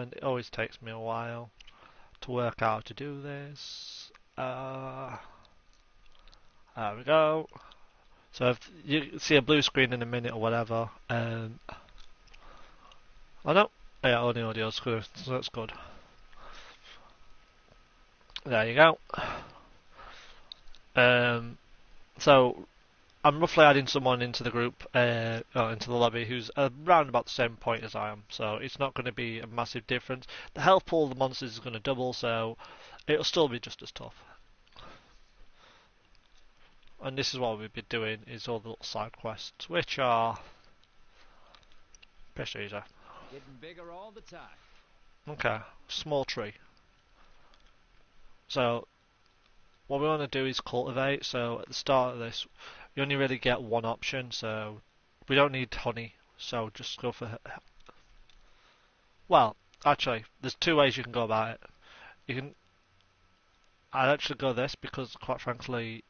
and it always takes me a while to work out how to do this. There we go. So if you see a blue screen in a minute or whatever, oh no, yeah, only audio, so that's good. There you go. So I'm roughly adding someone into the group, into the lobby, who's around about the same point as I am. So it's not going to be a massive difference. The health pool of the monsters is going to double, so it'll still be just as tough. And this is what we've been doing, is all the little side quests, which are pretty easy. Getting bigger all the time. Okay, small tree. So what we want to do is cultivate. So at the start of this, you only really get one option. So we don't need honey. So just go for. Well, actually, there's two ways you can go about it. You can. I'd actually go this because, quite frankly,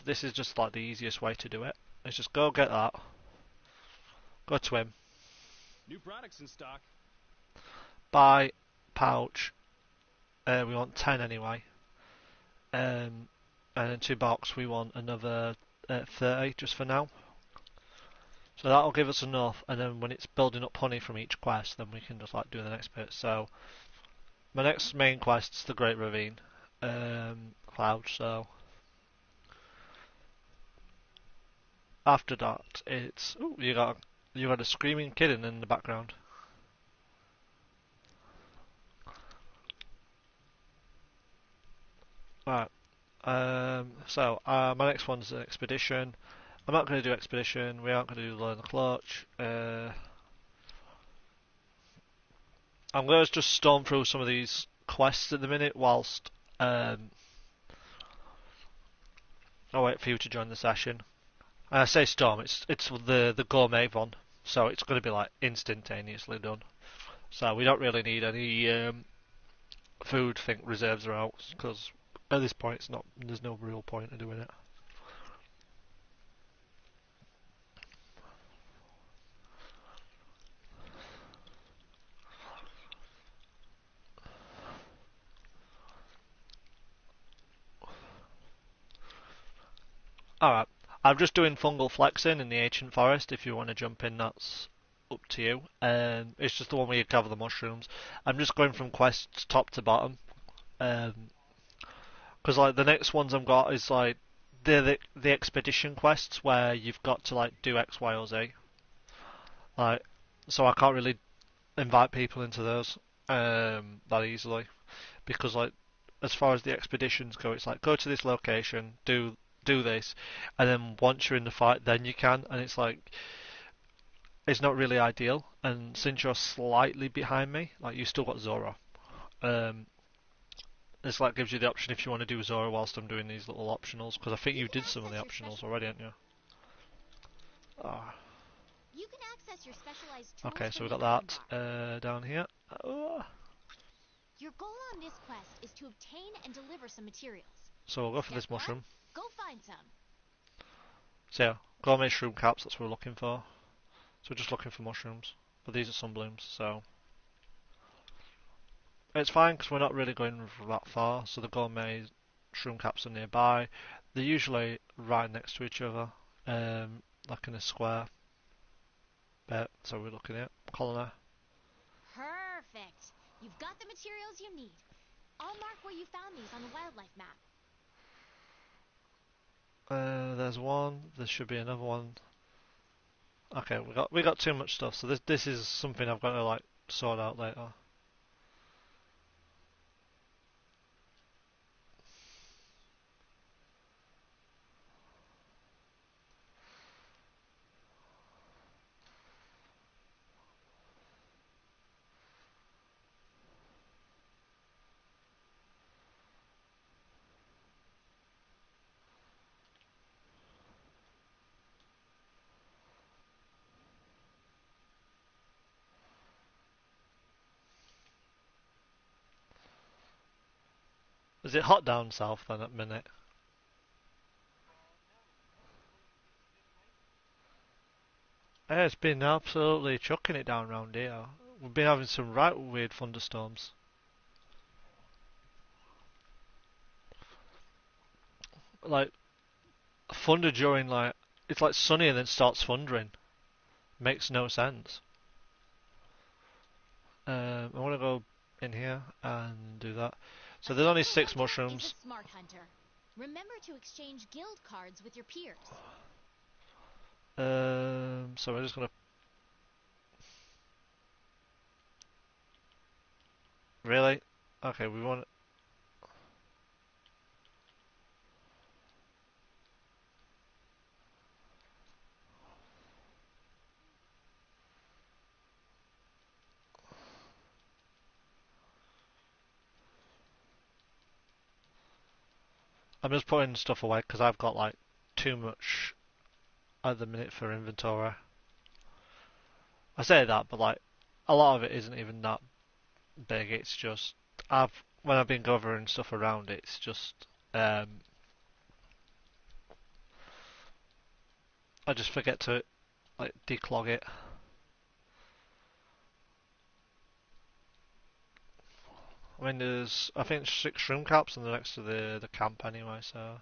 this is just like the easiest way to do it. Let's just go get that. Go to him. New products in stock. Buy pouch. We want 10 anyway. And in 2 box we want another 30 just for now. So that'll give us enough, and then when it's building up honey from each quest, then we can just like do the next bit. So my next main quest is the Great Ravine Cloud. So after that, it's you got a screaming kitten in the background. Right. My next one's an expedition. I'm not going to do expedition. We aren't going to do learn the clutch. I'm going to just storm through some of these quests at the minute whilst I wait for you to join the session. I say storm. It's the gourmet one, so it's going to be like instantaneously done. So we don't really need any food. Think reserves are out because at this point it's not. There's no real point in doing it. Alright, I'm just doing fungal flexing in the ancient forest. If you want to jump in, that's up to you. It's just the one where you cover the mushrooms. I'm just going from quests top to bottom. Because like the next ones I've got is like the expedition quests where you've got to like do X, Y, or Z. Like, so I can't really invite people into those that easily because like as far as the expeditions go, it's like go to this location, do this, and then once you're in the fight, then you can, and it's like it's not really ideal. And since you're slightly behind me, like you still got Zora, um, it's like gives you the option if you want to do Zora whilst I'm doing these little optionals, because I think you did some of the optionals already, haven't you? Ah. You can access your specialized tools Okay, so we from got the that down here. Your goal on this quest is to obtain and deliver some materials. So we'll go for Step this mushroom. 1, go find some. So yeah, gourmet shroom caps, that's what we're looking for. So we're just looking for mushrooms. But these are sunblooms, so it's fine because we're not really going that far. So the gourmet shroom caps are nearby. They're usually right next to each other, like in a square bit. So we're looking at colony. Perfect. You've got the materials you need. I'll mark where you found these on the wildlife map. There's one. There should be another one. Okay, we got too much stuff. So this is something I've got to like sort out later. Is it hot down south then at minute? Yeah, it's been absolutely chucking it down around here. We've been having some right weird thunderstorms. Like thunder during like it's like sunny and then starts thundering. Makes no sense. I want to go in here and do that. So there's only 6 mushrooms. Is a smart hunter. Remember to exchange guild cards with your peers. So we're just gonna. Really? Okay, we want. I'm just putting stuff away because I've got like too much at the minute for inventory. I say that, but like a lot of it isn't even that big. It's just when I've been gathering stuff around, it's just I just forget to like declog it. I mean, there's I think 6 shroom caps and the next to the camp anyway. So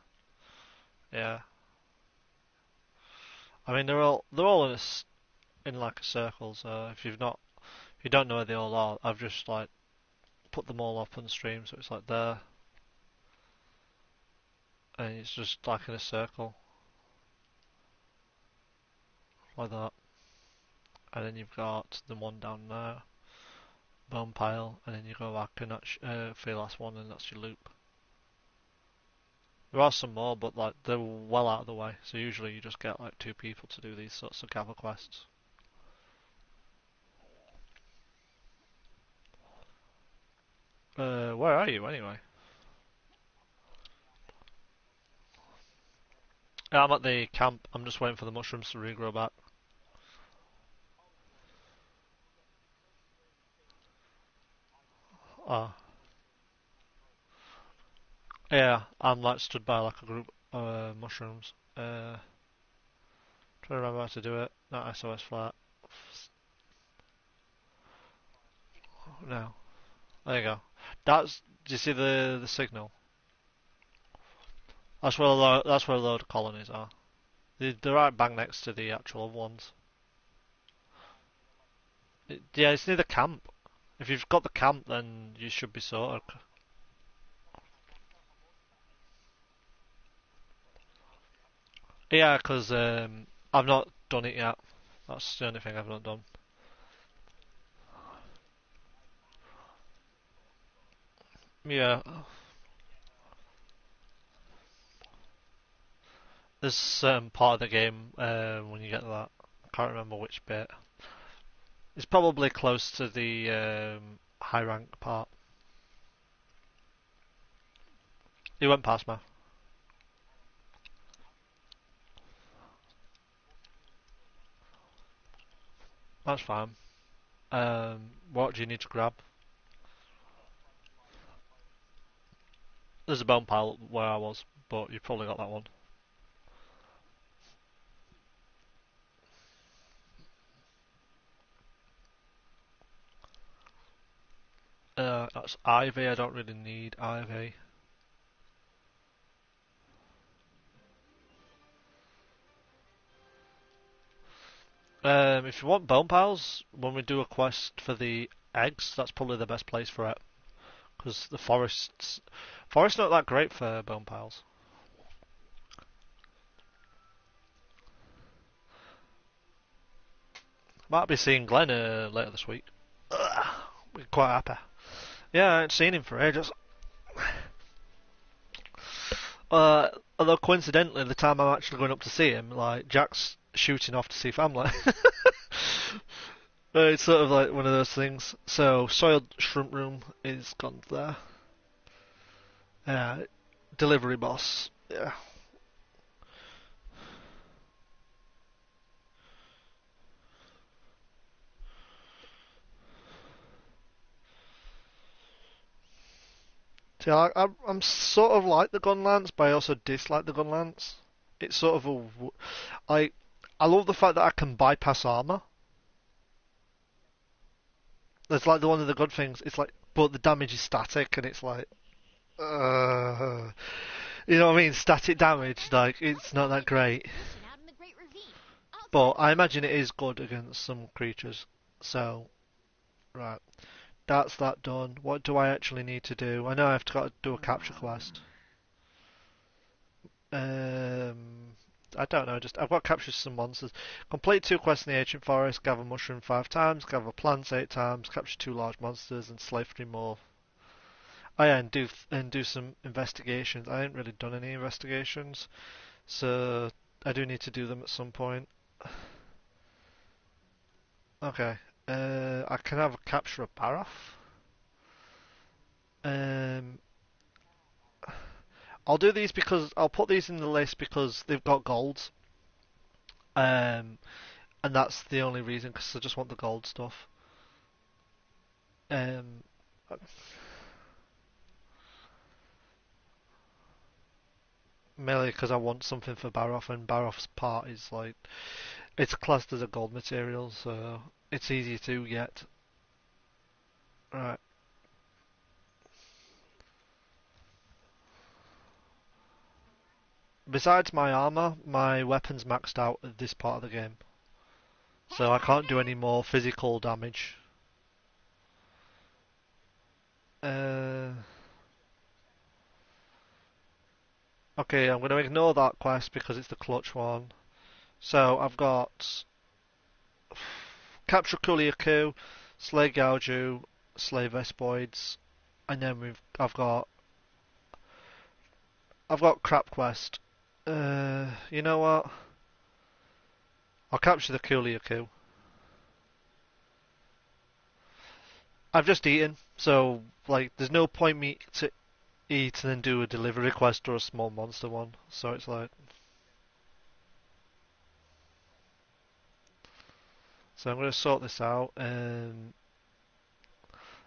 yeah, I mean they're all in like a circle. So if you don't know where they all are, I've just like put them all up on stream, so it's like there, and it's just like in a circle like that. And then you've got the one down there, bone pile, and then you go back and that's for your last one, and that's your loop. There are some more, but like they're well out of the way. So usually you just get like 2 people to do these sorts of gather quests. Where are you anyway? Yeah, I'm at the camp. I'm just waiting for the mushrooms to regrow back. Ah, yeah, I'm like stood by like a group of mushrooms. Trying to remember how to do it. Not SOS flat. No. There you go. Do you see the signal? That's where a load of colonies are. They're right bang next to the actual ones. Yeah, it's near the camp. If you've got the camp, then you should be sorted. Yeah, 'cause I've not done it yet. That's the only thing I've not done. Yeah, there's a certain part of the game when you get to that. I can't remember which bit. It's probably close to the high rank part. You went past me. That's fine. What do you need to grab? There's a bone pile where I was, but you've probably got that one. That's ivy. I don't really need ivy. If you want bone piles, when we do a quest for the eggs, that's probably the best place for it. Because the forest's not that great for bone piles. Might be seeing Glenn later this week. We're quite happy. Yeah, I ain't seen him for ages. Uh, Although coincidentally, the time I'm actually going up to see him, like Jack's shooting off to see family. It's sort of like one of those things. So, soiled shrimp room is gone there. Uh, Delivery boss. Yeah. See, I'm sort of like the Gunlance, but I also dislike the Gunlance. It's sort of a. I I love the fact that I can bypass armor. That's like one of the good things. It's like, but the damage is static, and it's like, uh, you know what I mean? Static damage, like it's not that great. Out in the Great Ravine. I'll But tackle I it. imagine it is good against some creatures. So, right, that's that done. What do I actually need to do? I know I have to got to do a capture quest. I don't know. Just I've got to capture some monsters. Complete 2 quests in the ancient forest. Gather mushroom 5 times. Gather plants 8 times. Capture 2 large monsters and slay 3 more. Oh yeah, and do some investigations. I ain't really done any investigations, so I do need to do them at some point. Okay. I can have a capture a Baroth. Um, I'll do these because I'll put these in the list because they've got golds. Um, and that's the only reason because I just want the gold stuff. Um, Mainly because I want something for Baroth, and Baroth's part is like it's classed as a gold material, so it's easy to get. Right. Besides my armor, my weapon's maxed out at this part of the game, so I can't do any more physical damage. Uh, okay, I'm going to ignore that quest because it's the clutch one. So I've got capture Kuliaku, slay Gauju, slay Vespoids, and then I've got crap quest. You know what? I'll capture the Kuliaku. I've just eaten, so like, there's no point me to eat and then do a delivery quest or a small monster one. So it's like, so I'm gonna sort this out and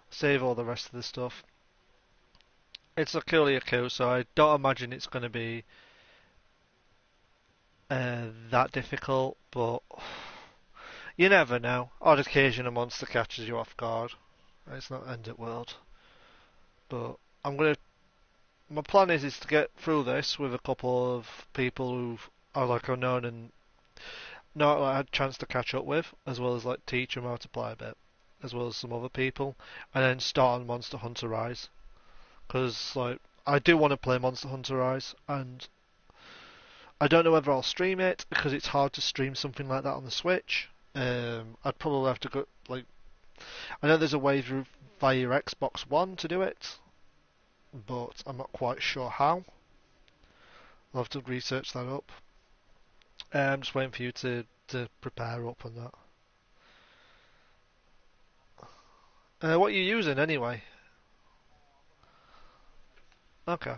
save all the rest of the stuff. It's a Kuliaku, so I don't imagine it's gonna be that difficult, but you never know. Odd occasion a monster catches you off guard. It's not end of world, but I'm gonna my plan is to get through this with a couple of people who are like unknown and not like, had a chance to catch up with, as well as like teach them how to play a bit, as well as some other people, and then start on Monster Hunter Rise. Because like I do want to play Monster Hunter Rise, and I don't know whether I'll stream it because it's hard to stream something like that on the Switch. I'd probably have to go like I know there's a way through via your Xbox One to do it, but I'm not quite sure how. I'll have to research that up. I'm just waiting for you to prepare up on that. What are you using anyway? Okay.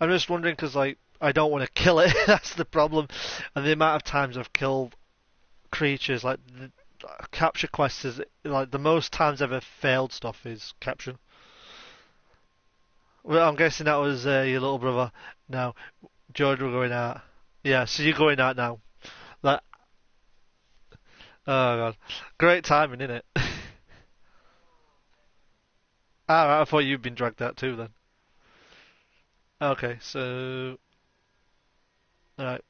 I'm just wondering because like I don't want to kill it. That's the problem. And the amount of times I've killed creatures, like the capture quests, is like the most times I've ever failed stuff is capture. Well, I'm guessing that was your little brother. No, George, we're going out. Yeah, so you're going out now. Like, oh god, great timing, isn't it? Ah, I thought you'd been dragged out too then. Okay, so alright,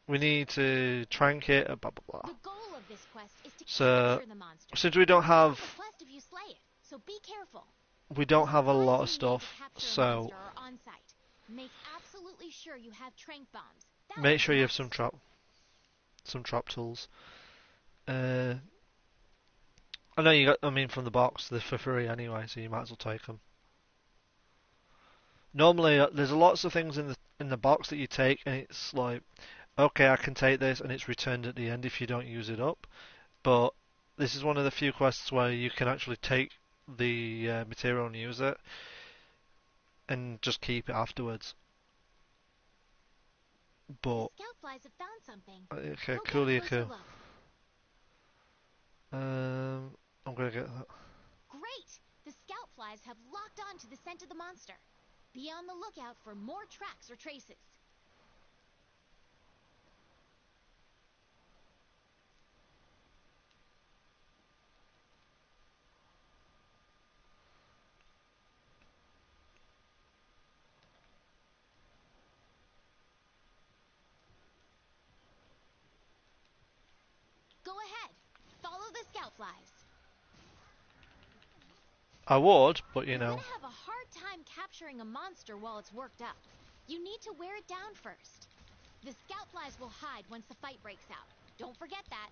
we need to trankit, blah blah blah. The goal of this quest is to So capture the monster. since we don't You'll fail have the quest if you slay it, so be careful. a lot of Supplies you need to stuff, capture a so monster are on site. Make absolutely sure you have trank bombs. That'll make be sure you have next. some trap tools. Uh, I know you got. I mean, from the box, they're for free anyway, so you might as well take them. Normally, there's lots of things in the box that you take, and it's like, okay, I can take this, and it's returned at the end if you don't use it up. But this is one of the few quests where you can actually take the material and use it, and just keep it afterwards. But The scout flies have found something. okay, Go get a coolio closer cool. look. I'm gonna get that. Great! The scout flies have locked on to the scent of the monster. Be on the lookout for more tracks or traces. scoutflies. I would, but you You're know. gonna have a hard time capturing a monster while it's worked up. You need to wear it down first. The scoutflies will hide once the fight breaks out. Don't forget that.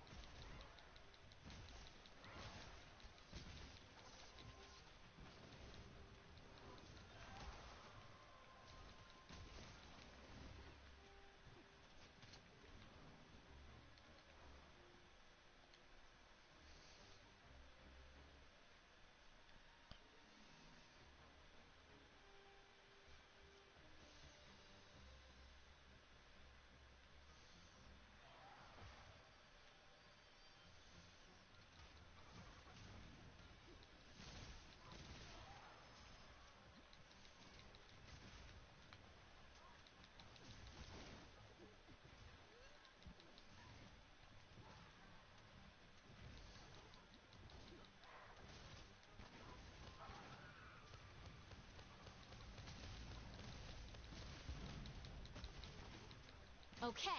Okay,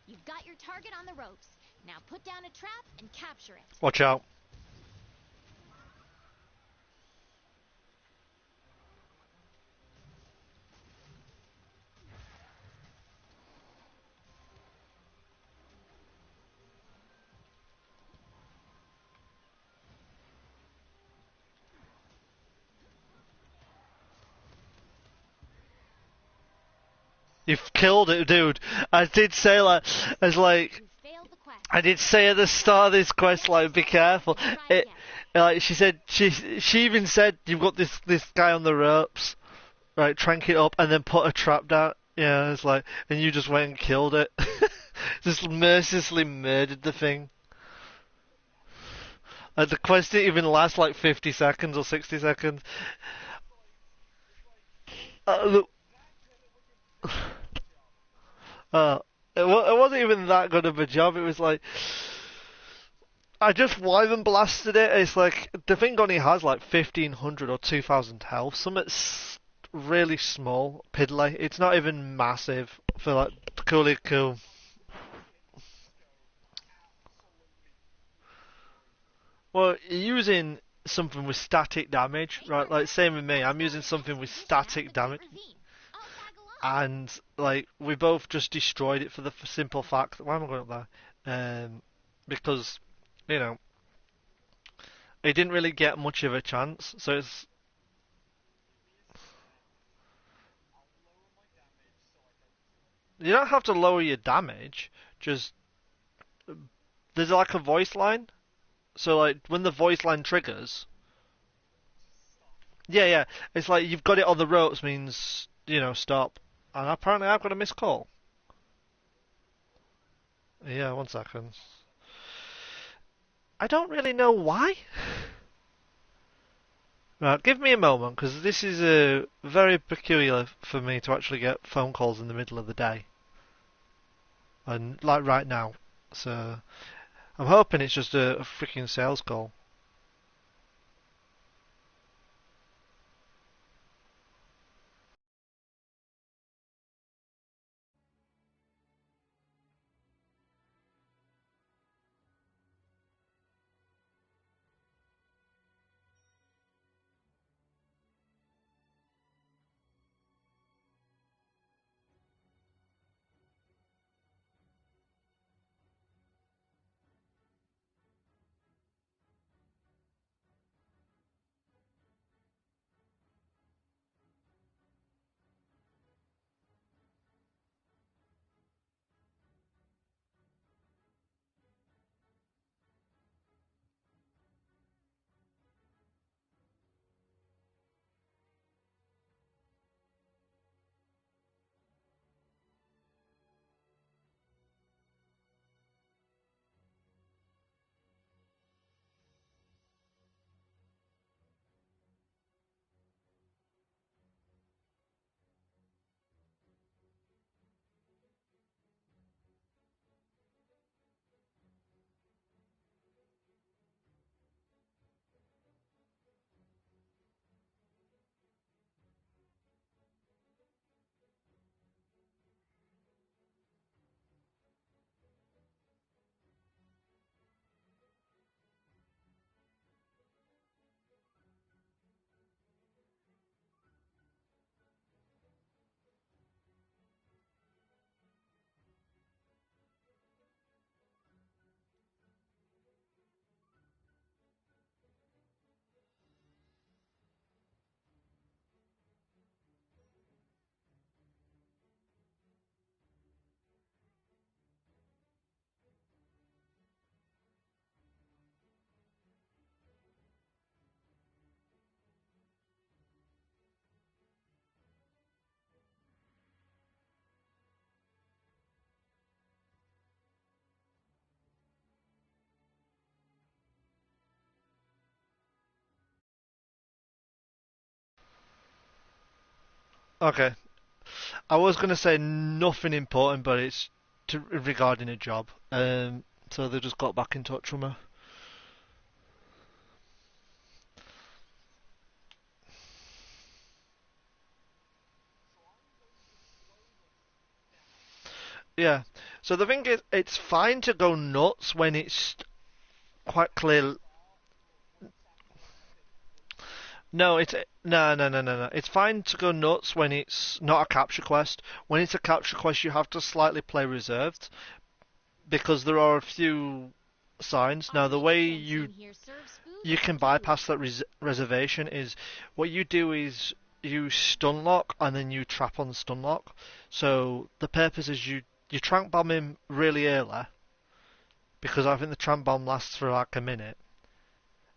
you've got your target on the ropes. Now put down a trap and capture it. Watch out. You've killed it, dude. I did say like, as like, You failed the quest. I did say at the start of this quest, like, be careful. It, like she said, she even said you've got this guy on the ropes, right? Trank it up and then put a trap down. Yeah, it's like, and you just went and killed it, just mercilessly murdered the thing. Like the quest didn't even last like 50 seconds or 60 seconds. Look, uh, it wasn't even that good of a job. It was like. I just wyvern blasted it. It's like the thing only has like 1,500 or 2,000 health. Something's really small, piddly. It's not even massive for like coolly cool. Well, you're using something with static damage, right? Like same with me. I'm using something with static damage, I'll tag along. and like we both just destroyed it for the simple fact that why am I going up there? Because you know it didn't really get much of a chance. So it's you don't have to lower your damage. Just there's like a voice line. So like when the voice line triggers, yeah, it's like you've got it on the ropes means stop. And apparently I've got a missed call. Yeah, 1 second. I don't really know why. Right, give me a moment because this is very peculiar for me to actually get phone calls in the middle of the day and like right now. So I'm hoping it's just a freaking sales call. Okay. I was gonna say nothing important, but it's regarding a job. So they just got back in touch with me. Yeah. So the thing is, it's fine to go nuts when it's quite clear. No, it's no. It's fine to go nuts when it's not a capture quest. When it's a capture quest, you have to slightly play reserved because there are a few signs. Our Now, the way maintenance team here serves food you can and food. bypass that reservation is what you do is you stun lock and then you trap on the stun lock. So the purpose is you trank bomb him really early because I think the trank bomb lasts for like a minute.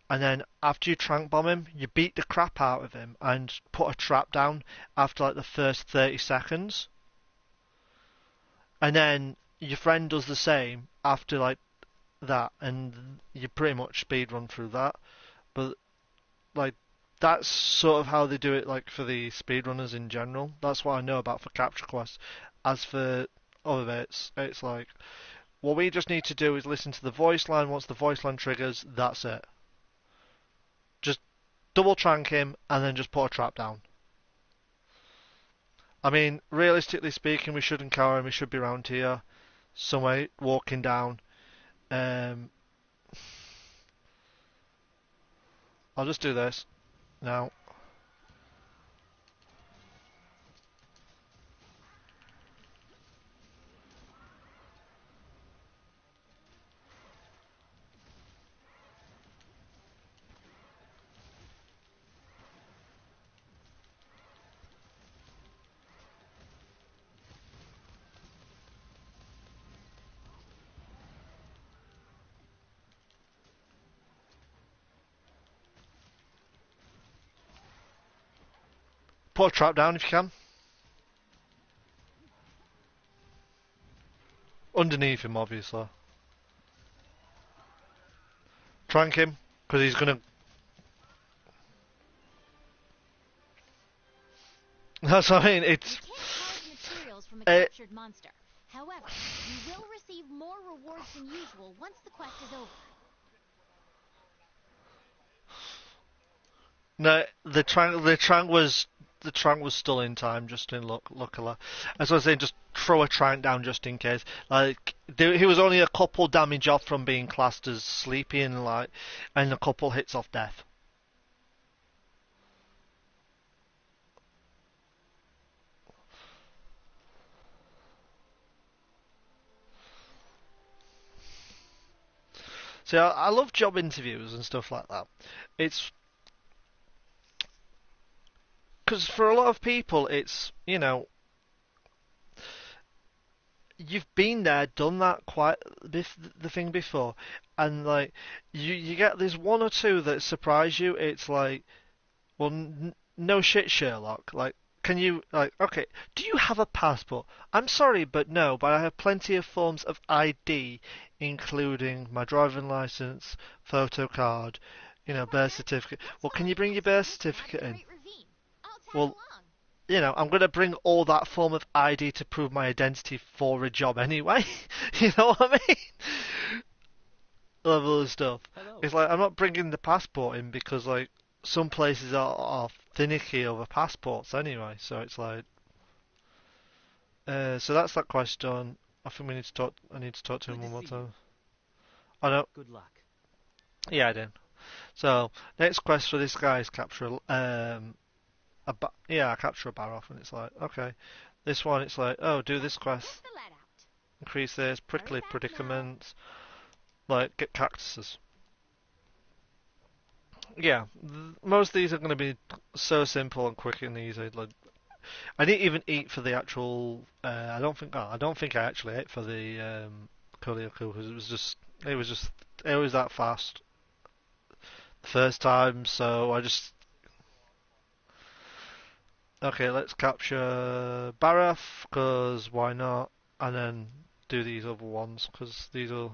And then after you trank bomb him, you beat the crap out of him and put a trap down after like the first 30 seconds. And then your friend does the same after like that, and you pretty much speed run through that. But like that's sort of how they do it like for the speedrunners in general. That's what I know about for capture quests. As for other bits, it's like what we just need to do is listen to the voice line. Once the voice line triggers, that's it. Just double trank him and then just put a trap down. I mean, realistically speaking, we should encounter him. We should be around here, somewhere walking down. Um, I'll just do this now. Put a trap down if you can. Underneath him, obviously. Trank him, because he's gonna. That's what I mean. You can't carve materials from a Uh, captured monster. However, you will receive more rewards than usual once the quest is over. no, the trank was still in time, just in luckily. As I was saying, just throw a trank down just in case. Like he was only a couple damage off from being classed as sleepy and a couple hits off death. See, I love job interviews and stuff like that. It's because for a lot of people, it's you've been there, done that quite the thing before, and like you get this one or two that surprise you. It's like, well, no shit, Sherlock. Like, can you like, okay, do you have a passport? I'm sorry, but no. But I have plenty of forms of ID, including my driving license, photo card, birth Rwaaarr, certificate. let's Well, go can you to bring your birth Emphasing at certificate the in? Great Ravine. I'll tag Well, along. I'm going to bring all that form of ID to prove my identity for a job anyway. You know what I mean? Level of stuff. Hello. It's like I'm not bringing the passport in because like some places are finicky over passports anyway. So it's like, so that's that question. I think we need to talk. I need to talk to him Good to one more see you. time. I know. Good luck. Yeah, I did. So next quest for this guy is capture capture a bar off, and it's like okay. This one, it's like, oh, do this quest. Just the let out. Increase this, Hurry prickly back now. predicaments, like get cactuses. Yeah, most of these are going to be so simple and quick and easy. Like, I didn't even eat for the actual. I don't think I actually ate for the Kurioku because it was that fast the first time. So I just okay, let's capture Baraf because why not, and then do these other ones because these are.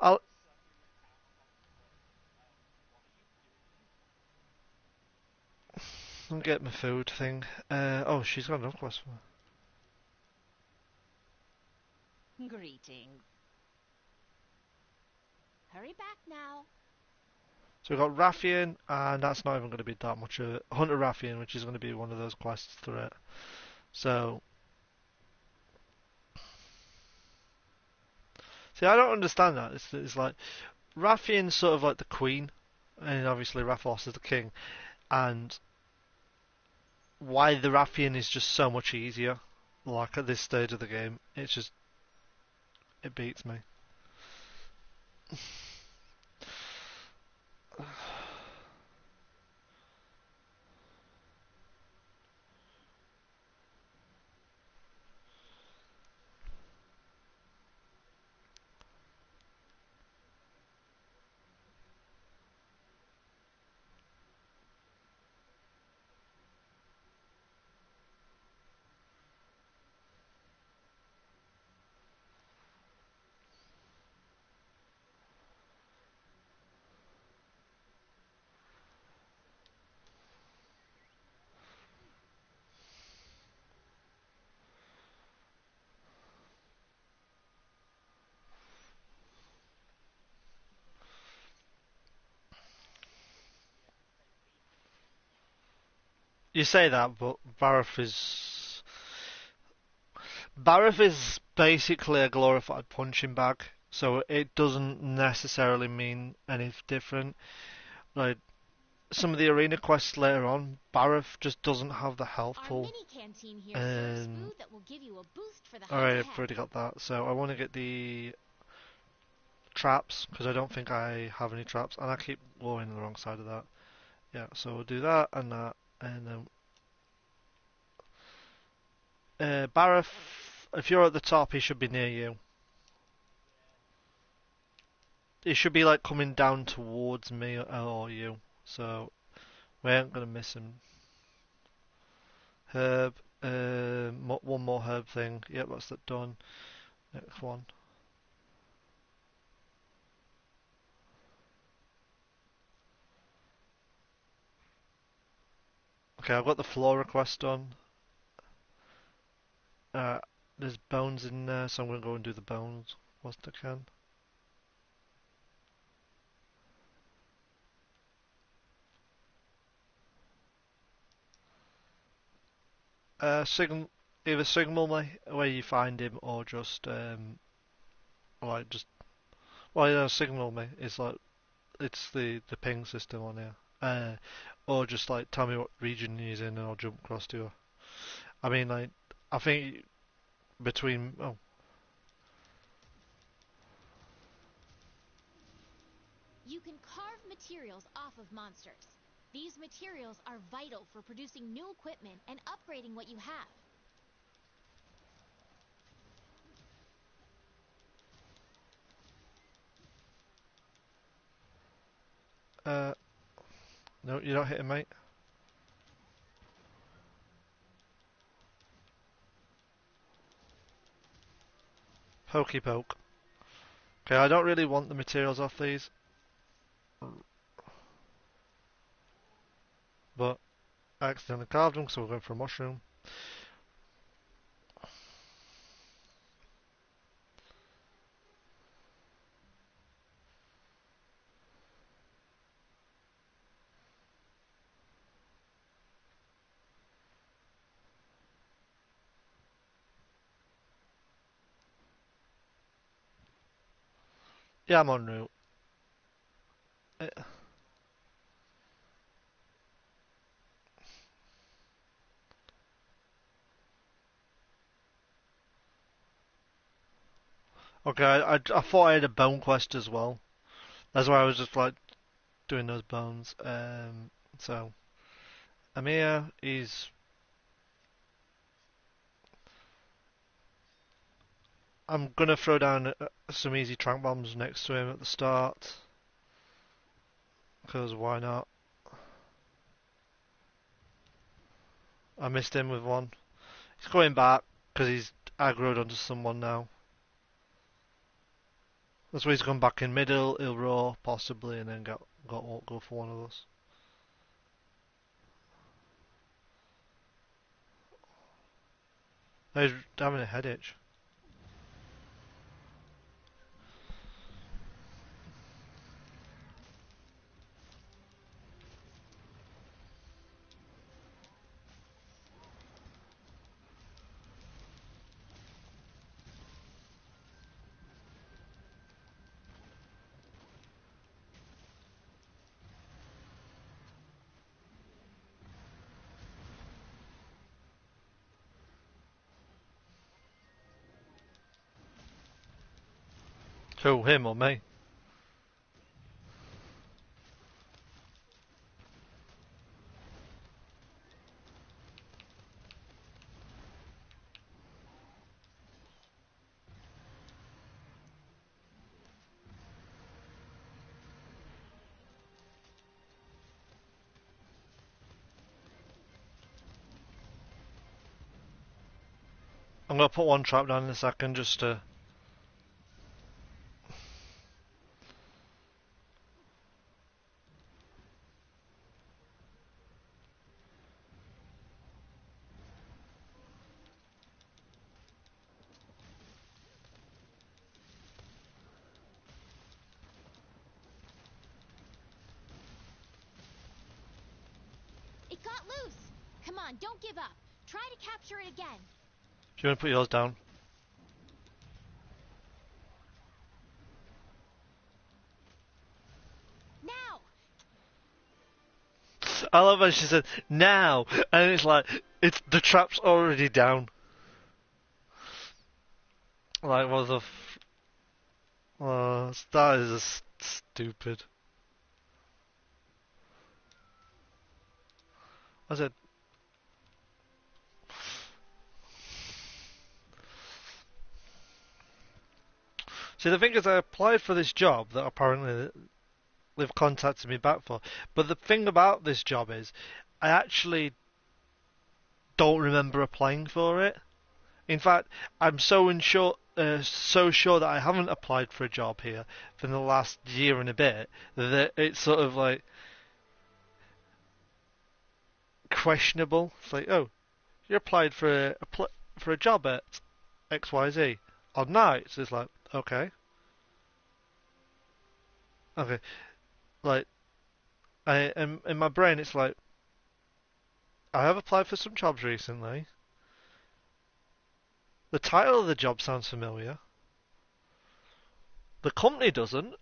I'll, Let me get my food thing. Oh, she's got another quest for me. Greetings. Hurry back now. So we've got Raffian, and that's not even going to be that much of it. Hunter Raffian, which is going to be one of those quests through it. So, see, I don't understand that. It's like, Raffian's sort of like the queen, and obviously Rathlos is the king, and why the Raffian is just so much easier, like at this stage of the game. It's just, it beats me. You say that, but Barith is basically a glorified punching bag, so it doesn't necessarily mean any different. Like some of the arena quests later on, Barith just doesn't have the health Our pool. mini canteen here serves Um, food that will give you a boost for the Alright, hunt I've ahead. already got that. So I want to get the traps because I don't think I have any traps, and I keep going on the wrong side of that. Yeah, so we'll do that, and then Barith. If you're at the top, he should be near you. He should be like coming down towards me or you. So we ain't gonna miss him. Herb. One more herb thing. Yep, that's that done. Next one. Okay, I've got the flora quest done. Uh, there's bones in there, so I'm gonna go and do the bones whilst I can. Either signal me where you find him, or just like just signal me. It's like it's the ping system on here. Or just like tell me what region he's in, and I'll jump across to you. I mean, like I think between You can carve materials off of monsters. These materials are vital for producing new equipment and upgrading what you have. no, you're not hitting, mate. Pokey poke. Okay, I don't really want the materials off these, but I accidentally carved them, so we're going for a mushroom. Yeah, I'm en route. Uh, Okay, I thought I had a bone quest as well. That's why I was just like doing those bones. So Amir is. I'm gonna throw down some easy trank bombs next to him at the start, because why not? I missed him with one. He's going back because he's aggroed onto someone now. That's why he's gone back in middle. He'll roar possibly, and then go for one of us. I was having a headache. Who, him or me? I'm gonna put one trap down in a second just to... It got loose. Come on, don't give up. Try to capture it again. Do you want to put yours down? Now. I love how she said, now! And it's like, the trap's already down. Like, what the oh, that is just stupid. I said... See, the thing is, I applied for this job that apparently they've contacted me back for. But the thing about this job is, I actually don't remember applying for it. In fact, I'm so sure that I haven't applied for a job here for the last year and a bit that it's sort of like questionable. It's like, oh, you applied for for a job at XYZ on nights. It's like, okay, okay. Like, in my brain, it's like, I have applied for some jobs recently. The title of the job sounds familiar. The company doesn't,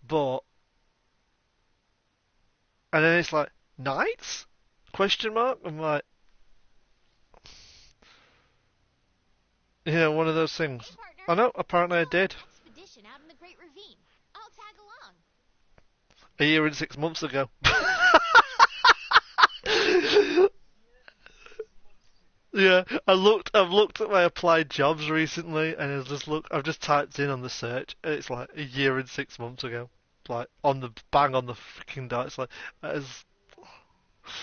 but and then it's like nights? Question mark? I'm like, one of those things. Hey, partner. I know. Apparently, I We're going did. on an expedition out in the Great Ravine. I'll tag along. A year and 6 months ago. Yeah, I've looked at my applied jobs recently, and I've just typed in on the search, and it's like a year and 6 months ago, like on the bang on the freaking dot. It's like,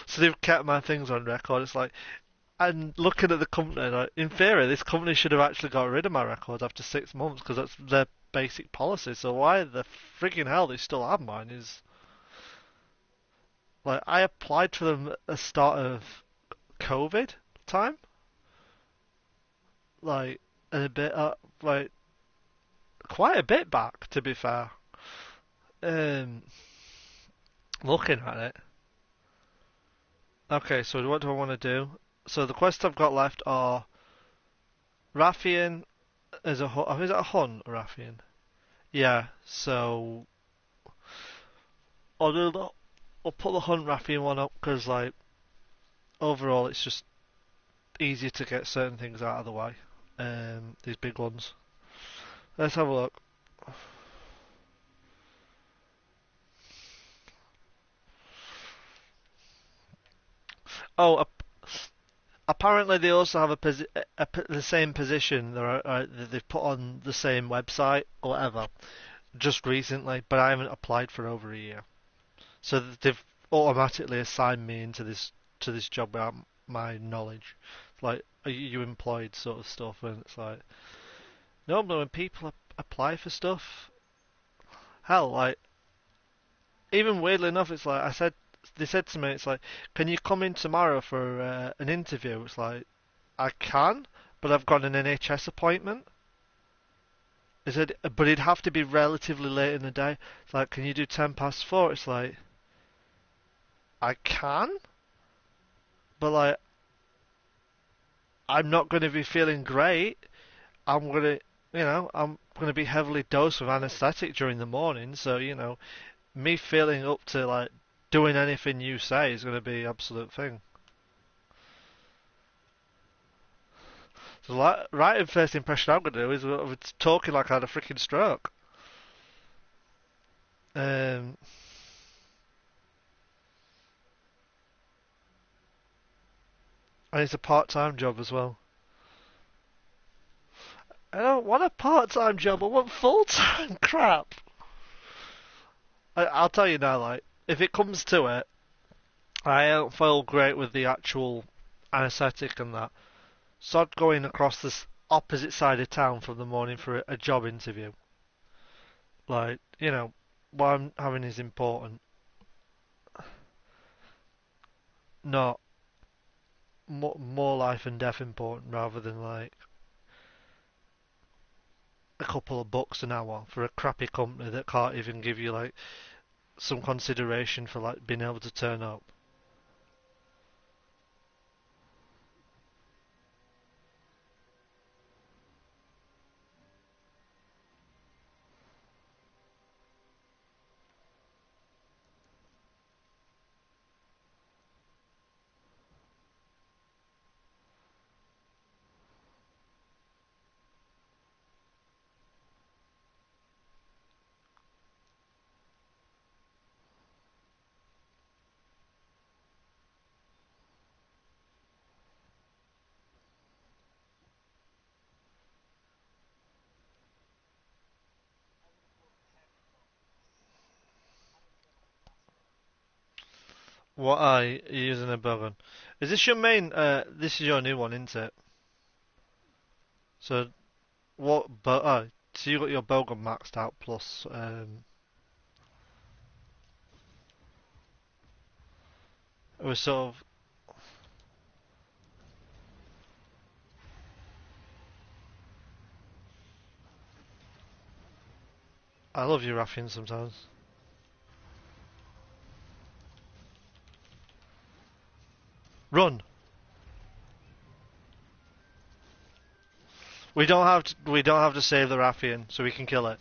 so they've kept my things on record. It's like, and looking at the company, like, in theory, this company should have actually got rid of my records after 6 months because that's their basic policy. So why the freaking hell they still have mine is like, I applied for them at the start of COVID time. Like a bit, like quite a bit back, to be fair. Um, Looking at it. Okay, so what do I want to do? So the quests I've got left are Raffian is is it a hunt, Raffian? Yeah. So I'll put the hunt Raffian one up because like overall it's just easier to get certain things out of the way. These big ones. Let's have a look. Oh, apparently they also have the same position that they've put on the same website or whatever just recently, but I haven't applied for over a year. So they've automatically assigned me into this job without my knowledge. Like, are you employed sort of stuff, and it's like normally when people apply for stuff, hell, like even weirdly enough, they said to me, it's like, can you come in tomorrow for an interview? It's like, I can, but I've got an NHS appointment. Is it? But it'd have to be relatively late in the day. It's like, can you do 4:10? It's like, I can, but like, I'm not going to be feeling great. I'm gonna, I'm gonna be heavily dosed with anaesthetic during the morning. So me feeling up to like doing anything you say is gonna be absolute thing. So like, right in first impression I'm gonna do is talking like I had a freaking stroke. Um, and it's a part-time job as well. I don't want a part-time job. I want full-time crap. I'll tell you now, like, if it comes to it, I don't feel great with the actual anaesthetic and that. Sod going across this opposite side of town from the morning for a job interview. Like, what I'm having is important. Not more life and death important rather than like a couple of bucks an hour for a crappy company that can't even give you like some consideration for like being able to turn up. What are you using a bug? Is this your main? This is your new one, isn't it? So what? But so you got your Bogan maxed out plus. It was sort of. I love you, Raffian, sometimes. Run. We don't have to. We don't have to save the Raffian, so we can kill it.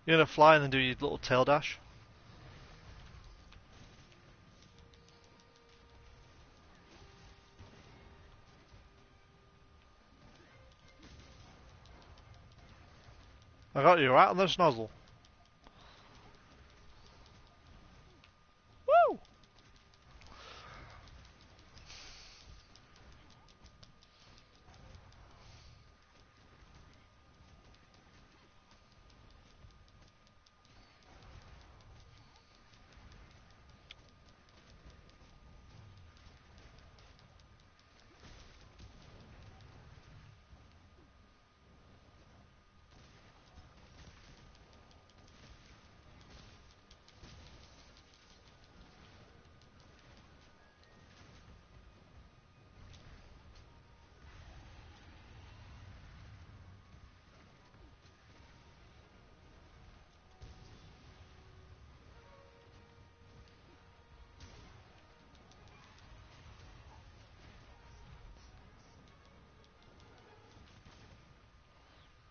You're gonna fly and then do your little tail dash. I got you right on the snozzle. Woo!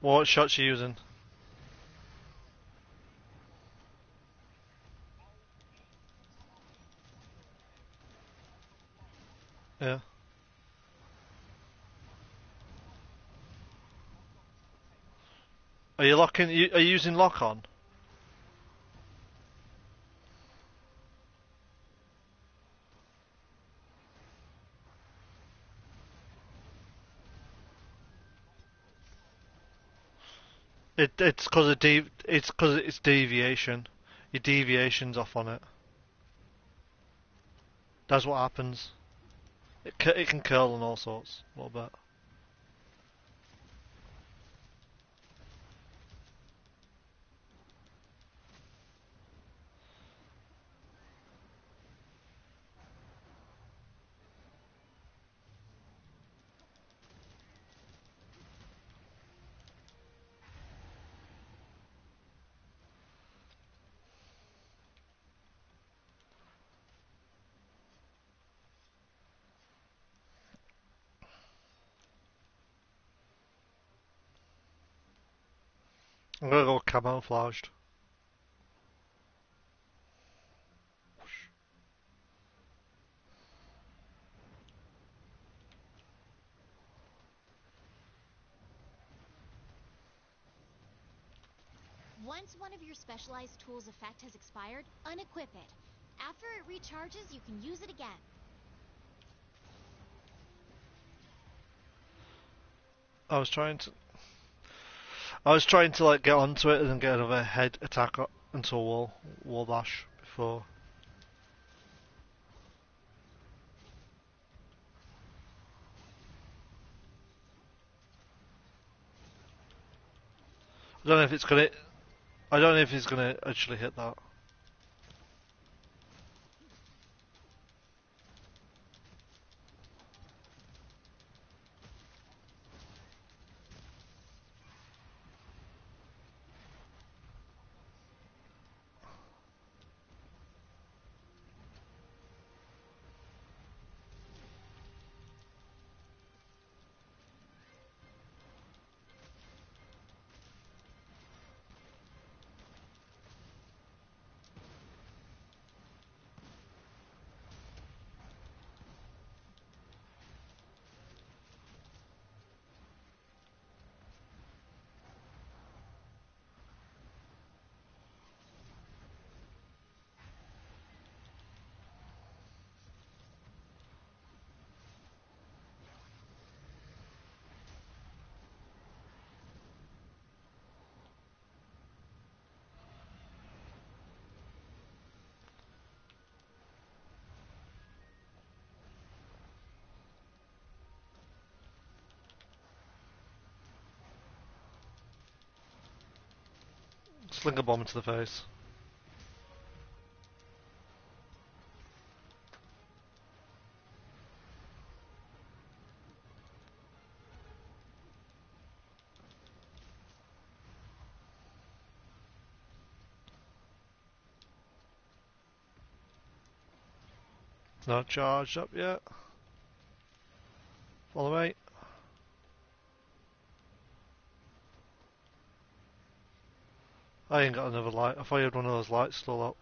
What shots you using? Yeah. Are you locking? Are you using lock on? It's because it's deviation. your deviations off on it. That's what happens. It can curl and all sorts a little bit. I'm gonna go camouflaged. Once one of your specialized tools' effect has expired, unequip it. After it recharges, you can use it again. I was trying to. I was trying to like get onto it and then get another head attack into a wall bash before. I don't know if it's gonna. I don't know if he's gonna actually hit that. Sling a bomb into the face. Not charged up yet. Follow me. I ain't got another light. I thought you had one of those lights still up.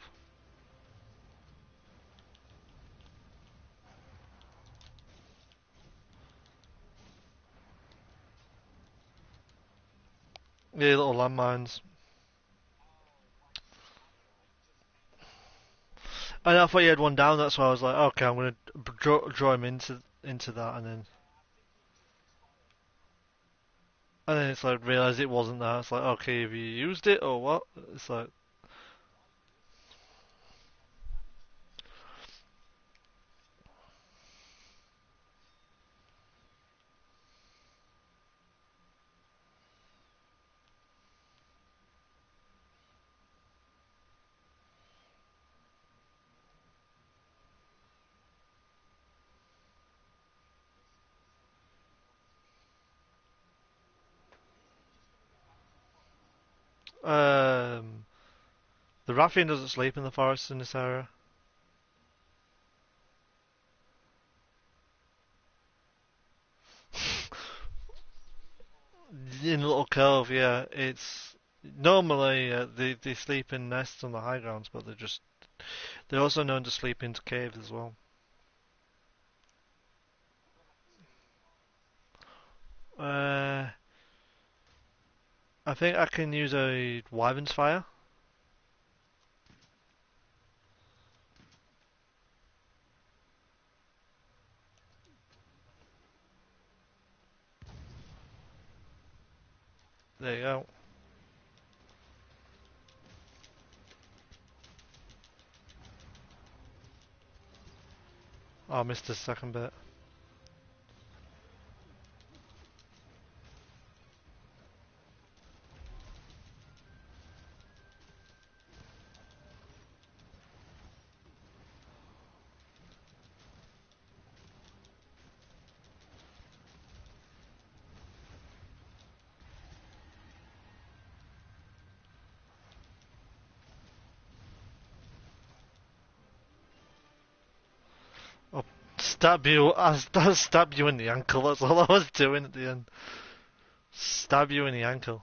Yeah, little landmines. And I thought you had one down. That's why I was like, okay, I'm gonna draw him into that, and then it's like realize it wasn't that. It's like, okay, have you used it or what? It's like, um, the ruffian doesn't sleep in the forest in this area. In a little cove, yeah. It's normally they sleep in nests on the high grounds, but they're also known to sleep into caves as well. Uh, I think I can use a wyvern's fire. There you go. Oh, I missed the second bit. Oh, stab you! I stab you in the ankle. That's all I was doing at the end. Stab you in the ankle.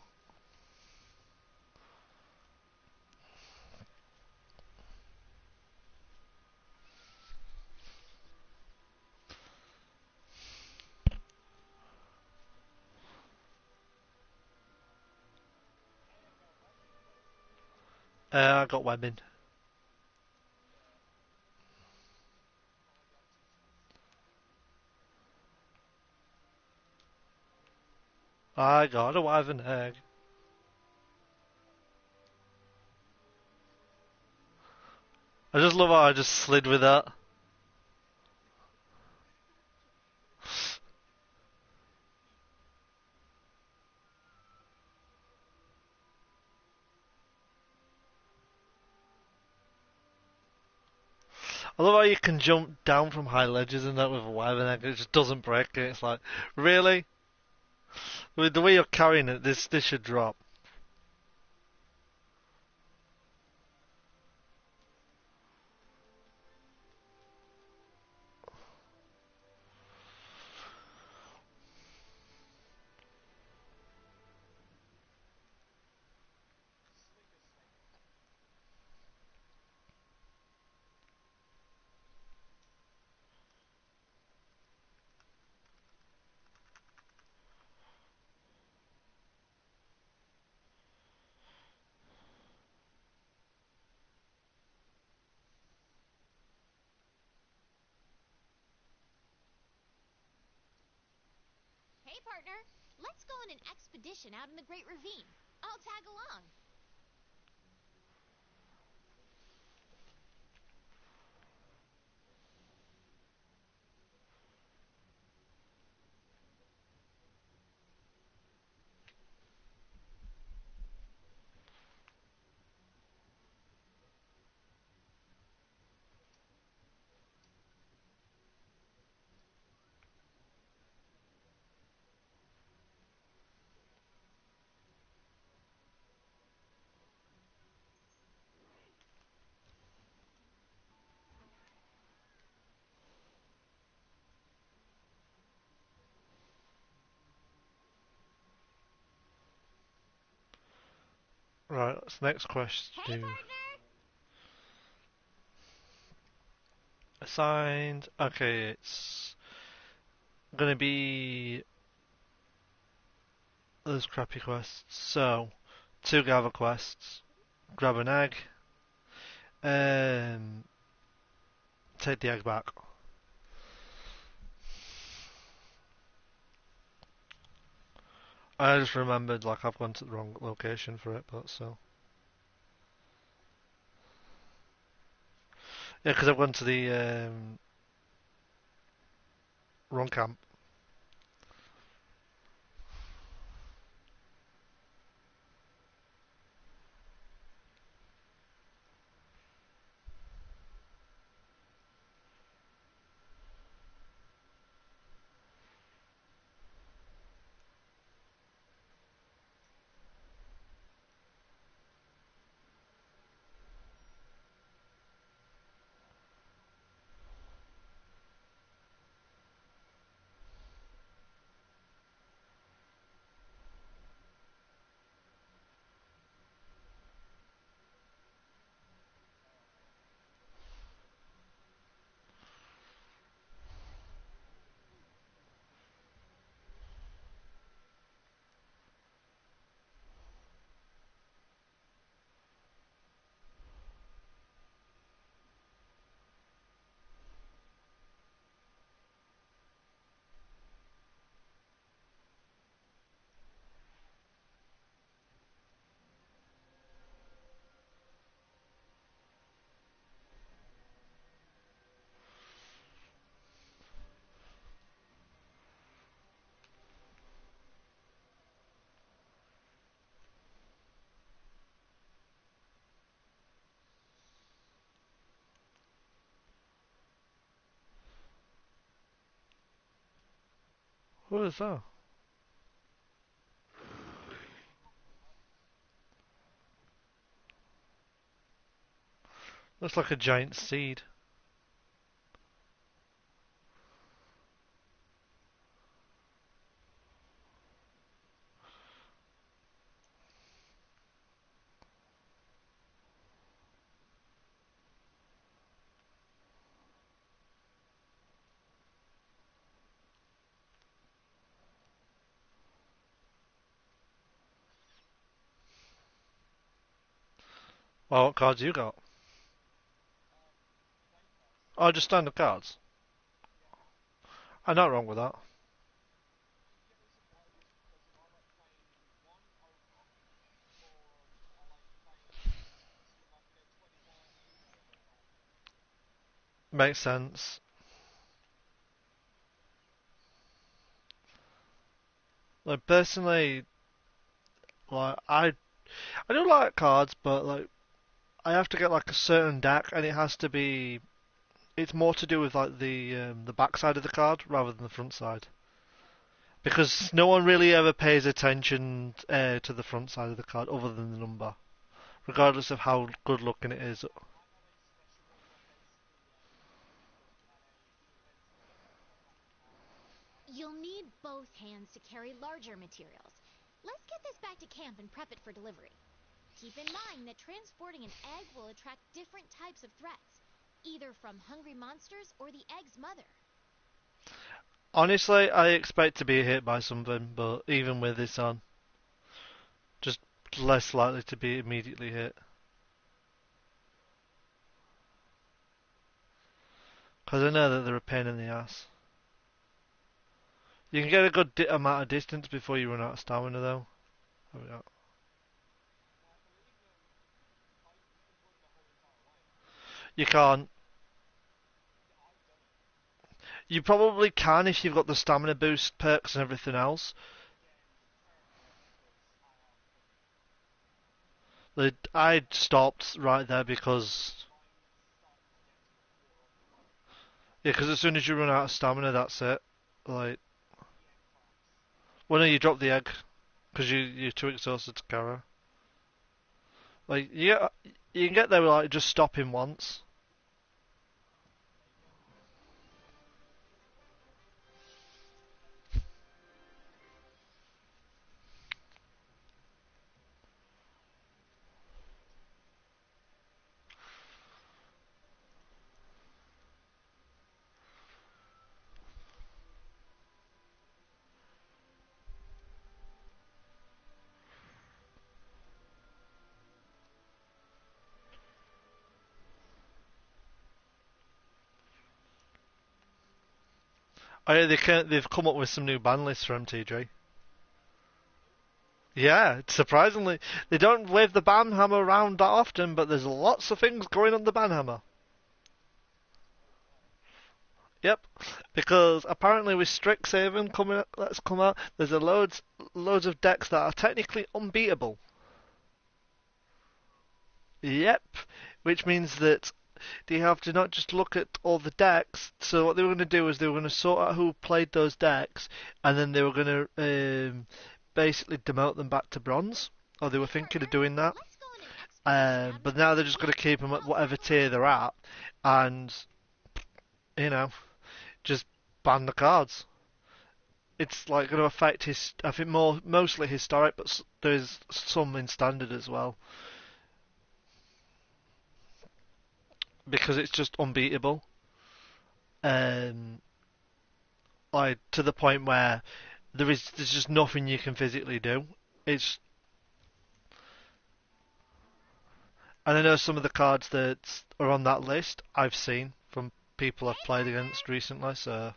I got webbing. I got a wyvern egg. I just love how I just slid with that. I love how you can jump down from high ledges and that with a wyvern egg. It just doesn't break it. It's like, really? With the way you're carrying it, this should drop. Hey, partner. Let's go on an expedition out in the Great Ravine. I'll tag along. Right, that's the next Hey, question. partner. Assigned. Okay, it's gonna be those crappy quests. So, 2 gather quests. Grab an egg. And take the egg back. I just remembered like I've gone to the wrong location for it, but so. Yeah, because I've gone to the wrong camp. What is that? Looks like a giant seed. Well, what cards you got? Oh, just standard cards. I'm not wrong with that. Makes sense. Like personally, like I do like cards, but like I have to get like a certain deck, and it has to be. It's more to do with like the back side of the card rather than the front side, because no one really ever pays attention to the front side of the card other than the number, regardless of how good looking it is. You'll need both hands to carry larger materials. Let's get this back to camp and prep it for delivery. Keep in mind that transporting an egg will attract different types of threats, either from hungry monsters or the egg's mother. Honestly, I expect to be hit by something, but even with this on, just less likely to be immediately hit. Because I know that they're a pain in the ass. You can get a good amount of distance before you run out of stamina, though. There we go. You can't. You probably can if you've got the stamina boost perks and everything else. I stopped right there because yeah, because as soon as you run out of stamina, that's it. Like, well, no, you drop the egg because you're too exhausted to carry. Like, you can get there with like just stopping once. Oh yeah, they've come up with some new ban lists for MTG. Yeah, surprisingly, they don't wave the ban hammer around that often, but there's lots of things going on the ban hammer. Yep, because apparently with Strixhaven coming that's come out, there's a loads of decks that are technically unbeatable. Yep, which means that they have to not just look at all the decks. So what they were going to do is they were going to sort out who played those decks, and then they were going to basically demote them back to bronze. Or they were thinking of Partner, doing that. let's go on an expedition But admiral. now they're just going to keep them at whatever tier they're at, and you know, just ban the cards. It's like going to affect I think mostly historic, but there's some in standard as well because it's just unbeatable. Um, like to the point where there's just nothing you can physically do. It's and I know some of the cards that are on that list I've seen from people I've Hey, played partner! against recently. So,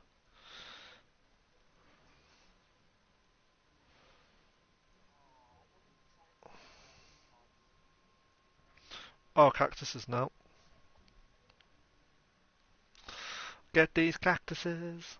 oh, cactuses now. Get these cactuses.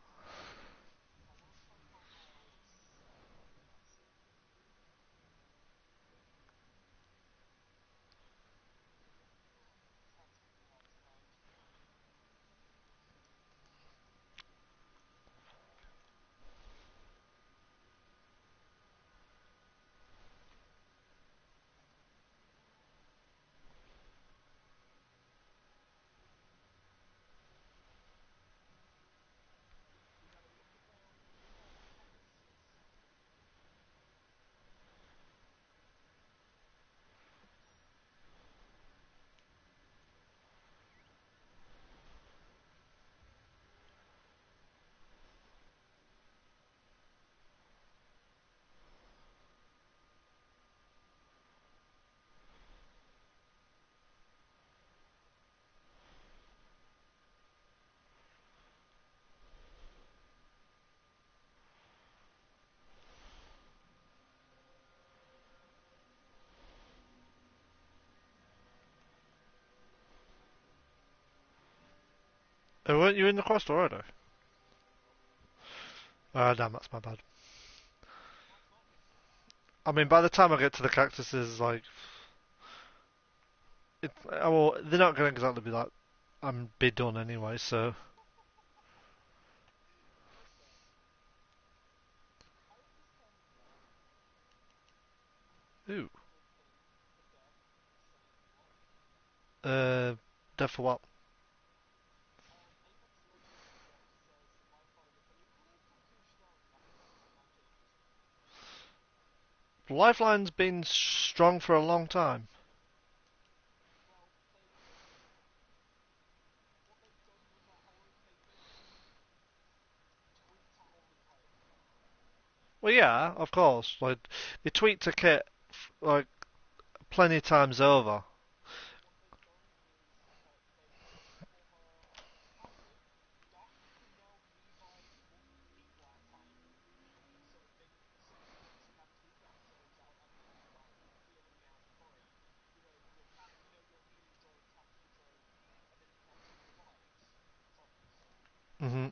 Oh, weren't you in the quest already? Ah, damn, that's my bad. I mean, by the time I get to the cactuses, like, well, they're not going to exactly be like, I'm be done anyway. So, ooh, uh, dead for what? Lifeline's been strong for a long time. Well, yeah, of course. Like, they tweaked a kit like plenty of times over. Hmm.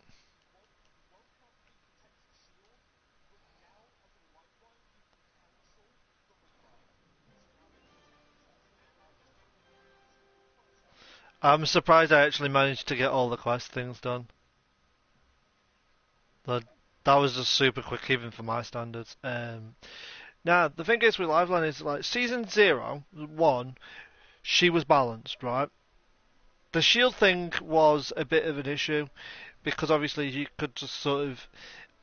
I'm surprised I actually managed to get all the quest things done. That that was just super quick, even for my standards. Now the thing is with Lifeline is like season 0, 1, she was balanced, right? The shield thing was a bit of an issue because obviously you could just sort of.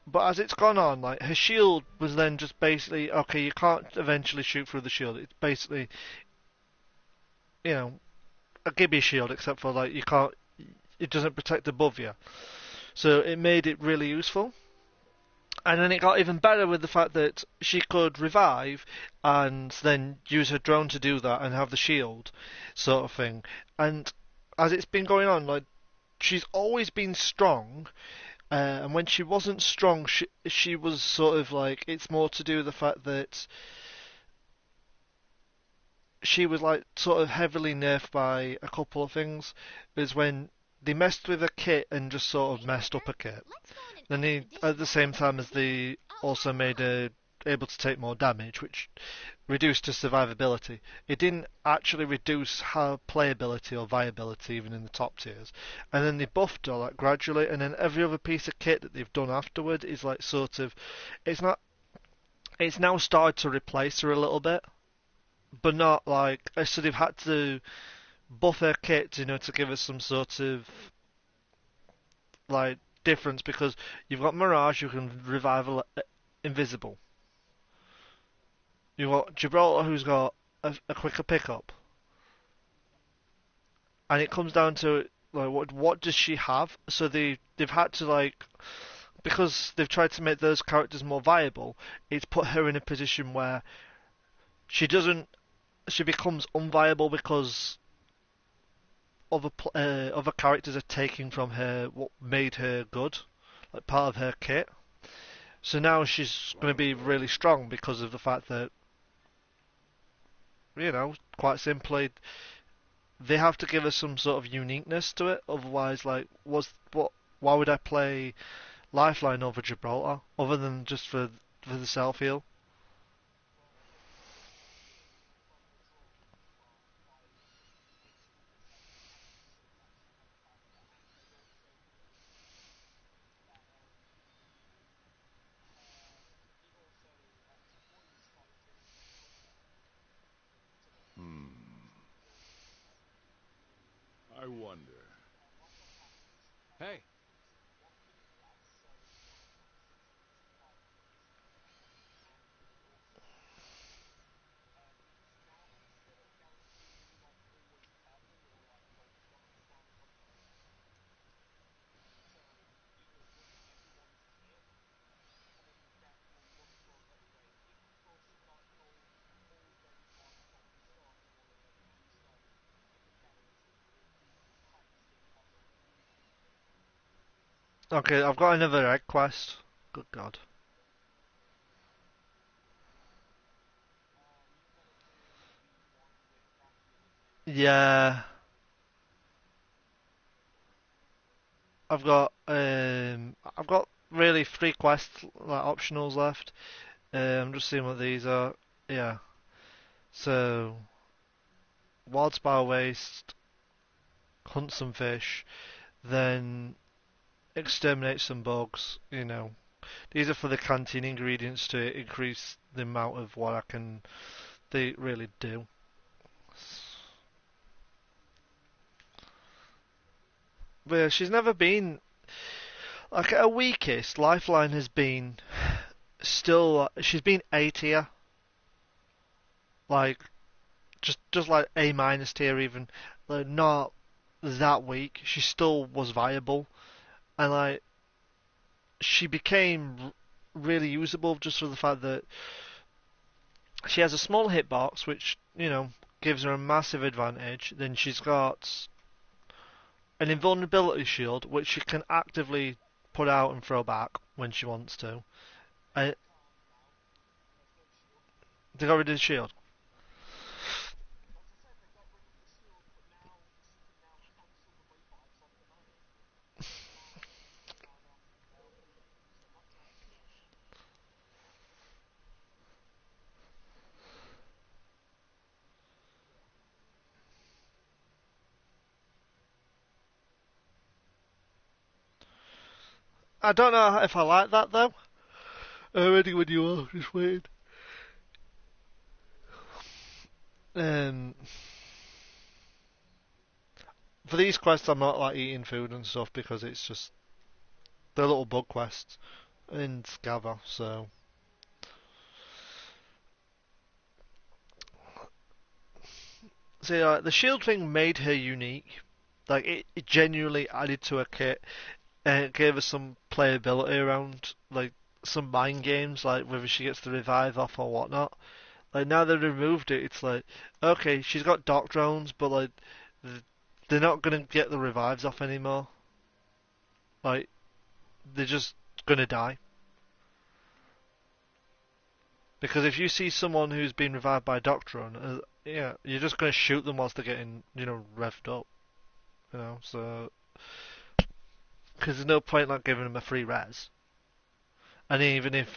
But as it's gone on, like her shield was then just basically okay. You can't eventually shoot through the shield. It's basically you know a gibby shield, except for like you can't. It doesn't protect above you, so it made it really useful. And then it got even better with the fact that she could revive and then use her drone to do that and have the shield sort of thing. And as it's been going on, like she's always been strong, and when she wasn't strong, she was sort of like it's more to do with the fact that she was like sort of heavily nerfed by a couple of things. Is when they messed with a kit and just sort of Hey, messed up Parker. a kit. Let's go on an Then they, at the expedition same together time and as see. they Oh also yeah, made look. her able to take more damage, which reduced her survivability. It didn't actually reduce her playability or viability even in the top tiers. And then they buffed her like gradually, and then every other piece of kit that they've done afterward is like sort of, it's not, it's now started to replace her a little bit, but not like, so they've had to buff her kit, to give us some sort of like difference because you've got Mirage, you can revive invisible. You've got Gibraltar, who's got a quicker pickup, and it comes down to like what does she have? So they've had to like because they've tried to make those characters more viable. It's put her in a position where she doesn't she becomes unviable because other characters are taking from her what made her good, like part of her kit. So now she's going to be really strong because of the fact that quite simply they have to give us some sort of uniqueness to it. Otherwise, like, Why would I play Lifeline over Gibraltar, other than just for the self heal? I wonder. Hey, Okay, I've got another egg quest. Good God. Yeah. I've got really three quests like optionals left. I'm just seeing what these are. Yeah. So wild spire waste, hunt some fish, then exterminate some bugs. These are for the canteen ingredients to increase the amount of what I can they really do. But yeah, she's never been like at her weakest. Lifeline has been still. She's been A tier, like just like A minus tier even. Like not that weak. She still was viable, and like she became really usable just for the fact that she has a small hitbox, which gives her a massive advantage. Then she's got an invulnerability shield, which she can actively put out and throw back when she wants to. Uh, they got rid of the shield. I don't know if I like that though. Ready when you are, just wait. Um, for these quests, I'm not like eating food and stuff because it's just they're little bug quests in Scava. So the shield thing made her unique. Like it genuinely added to her kit, and it gave her some playability around like some mind games, like whether she gets the revive off or whatnot. Like now they removed it, it's like okay, she's got dock drones, but like they're not gonna get the revives off anymore. Like they're just gonna die because if you see someone who's been revived by a dock drone, yeah, you're just gonna shoot them whilst they're getting revved up. So because there's no point like giving them a free res, and even if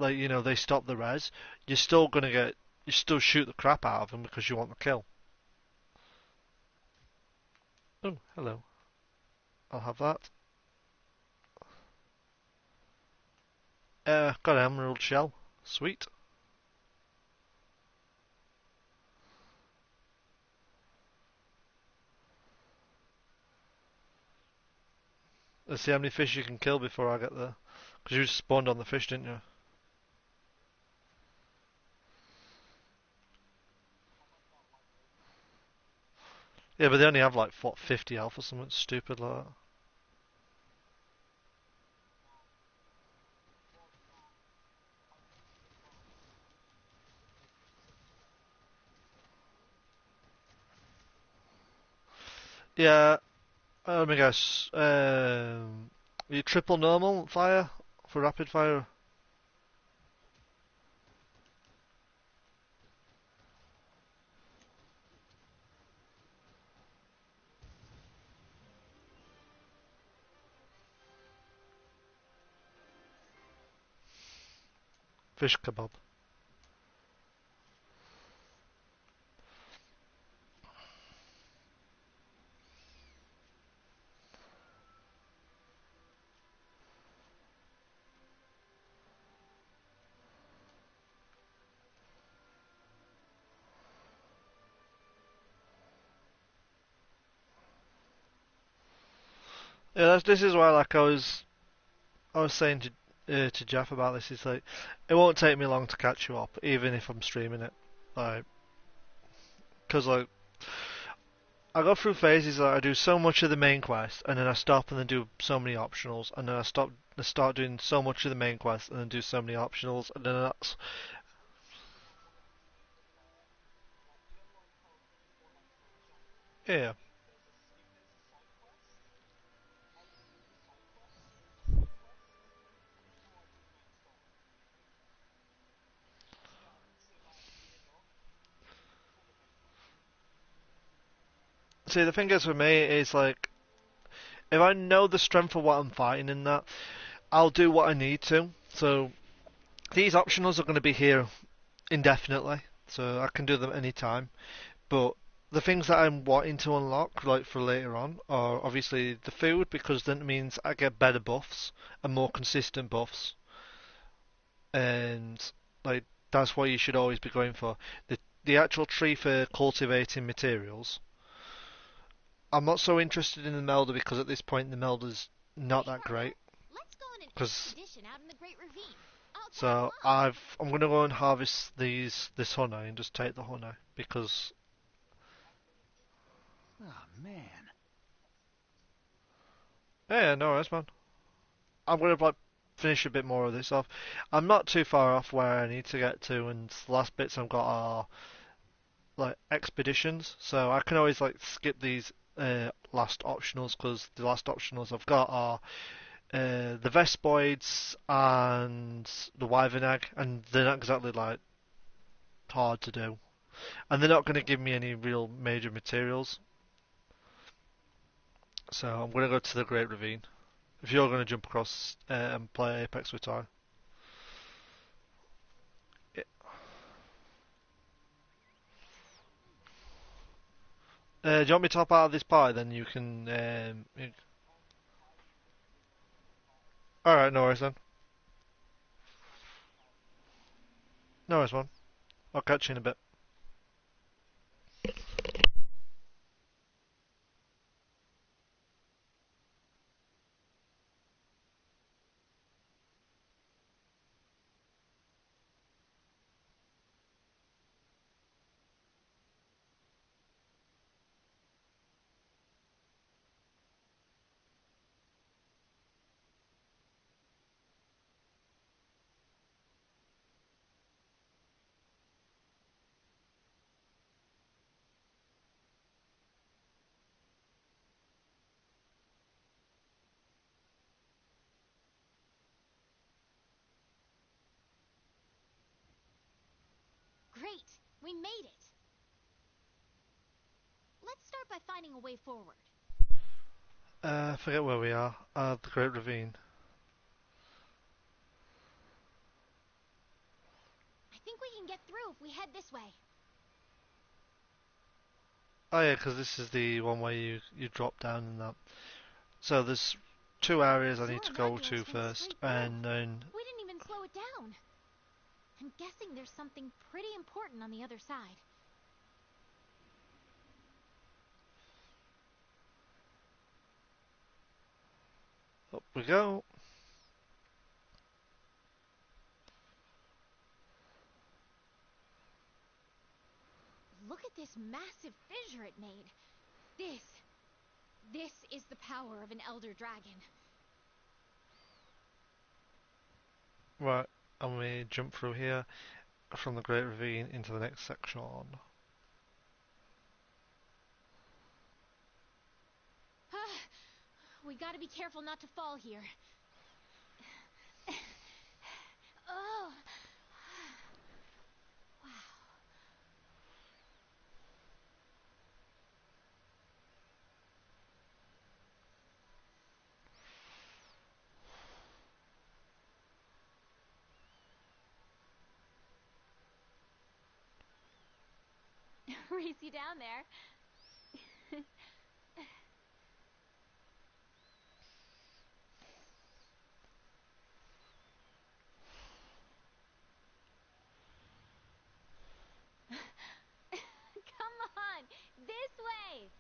like they stop the res, you're still gonna get you still shoot the crap out of them because you want the kill. Oh, hello. I'll have that. Got an emerald shell. Sweet. Let's see how many fish you can kill before I get there. Because you spawned on the fish, didn't you? Yeah, but they only have like, what, 50 health or something stupid like that. Yeah, let me guess. You triple normal fire for rapid fire? Fish kebab. Yeah, this is why like I was saying to Jeff about this. It's like it won't take me long to catch you up, even if I'm streaming it. Like, because like I go through phases like I do so much of the main quest, and then I stop and then do so many optionals, and then I start doing so much of the main quest, and then do so many optionals, and then that's yeah. See, the thing is with me is like if I know the strength of what I'm fighting in that, I'll do what I need to. So these optionals are going to be here indefinitely, so I can do them anytime. But the things that I'm wanting to unlock, like for later on, are obviously the food, because then it means I get better buffs and more consistent buffs, and like that's what you should always be going for. The actual tree for cultivating materials. I'm not so interested in the melder because at this point the melder's not Hey, that great. let's go on an Because expedition out in the Great Ravine. I'll tag so along. I'm gonna go and harvest this honey and just take the honey because Oh, man. yeah, no worries, man. I'm gonna like finish a bit more of this off. I'm not too far off where I need to get to, and the last bits I've got are like expeditions, so I can always like skip these last optionals because the last optionals I've got are the Vespoids and the Wyvern Egg, and they're not exactly like hard to do, and they're not going to give me any real major materials. So I'm going to go to the Great Ravine. If you're going to jump across and play Apex with Ty. Do you want me to hop out of this pie? Then you can. Alright, no worries then. No worries, man. I'll catch you in a bit. Great, we made it. Let's start by finding a way forward. I forget where we are. The Great Ravine. I think we can get through if we head this way. Oh yeah, because this is the one where you drop down and that. So there's two areas I need to go Modulus to went first, straight through. and then We didn't even slow it down. I'm guessing there's something pretty important on the other side. up we go. Look at this massive fissure it made. This is the power of an elder dragon. Right, and we jump through here from the Great Ravine into the next section. We gotta be careful not to fall here. Oh. Wow. Race you down there. Come on, this way.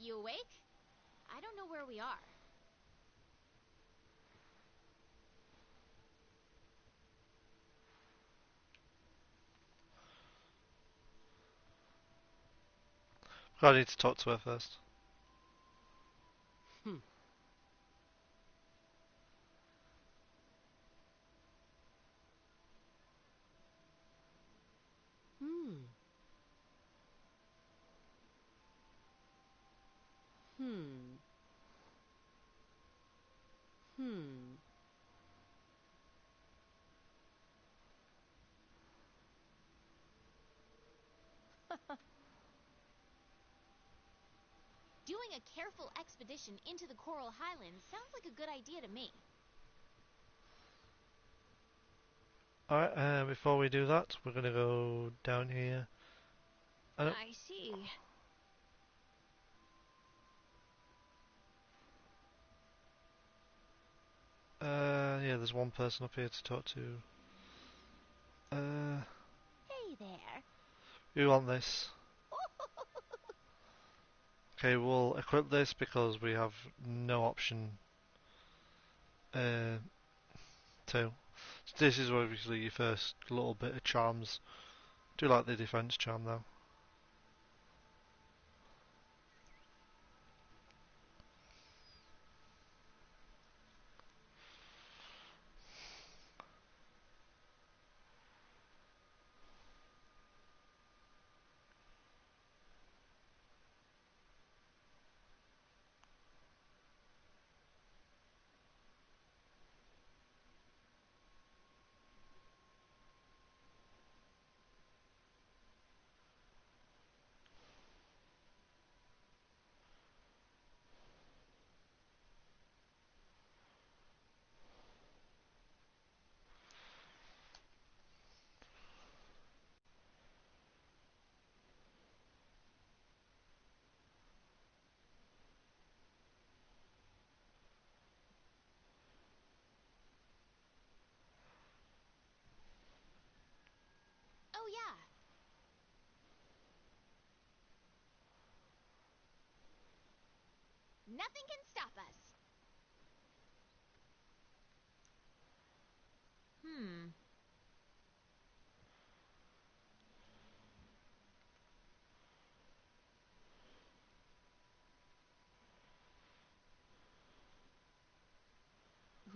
You awake? I don't know where we are. I need to talk to her first. Hmm. Hmm. Hmm. Hmm. Doing a careful expedition into the Coral Highlands sounds like a good idea to me. Alright, before we do that, we're gonna go down here. I see. Yeah, there's one person up here to talk to. Hey there. You want this? Okay, we'll equip this because we have no option uh, to. So this is obviously your first little bit of charms. Do like the defense charm though. Oh yeah. Nothing can stop us. Hmm.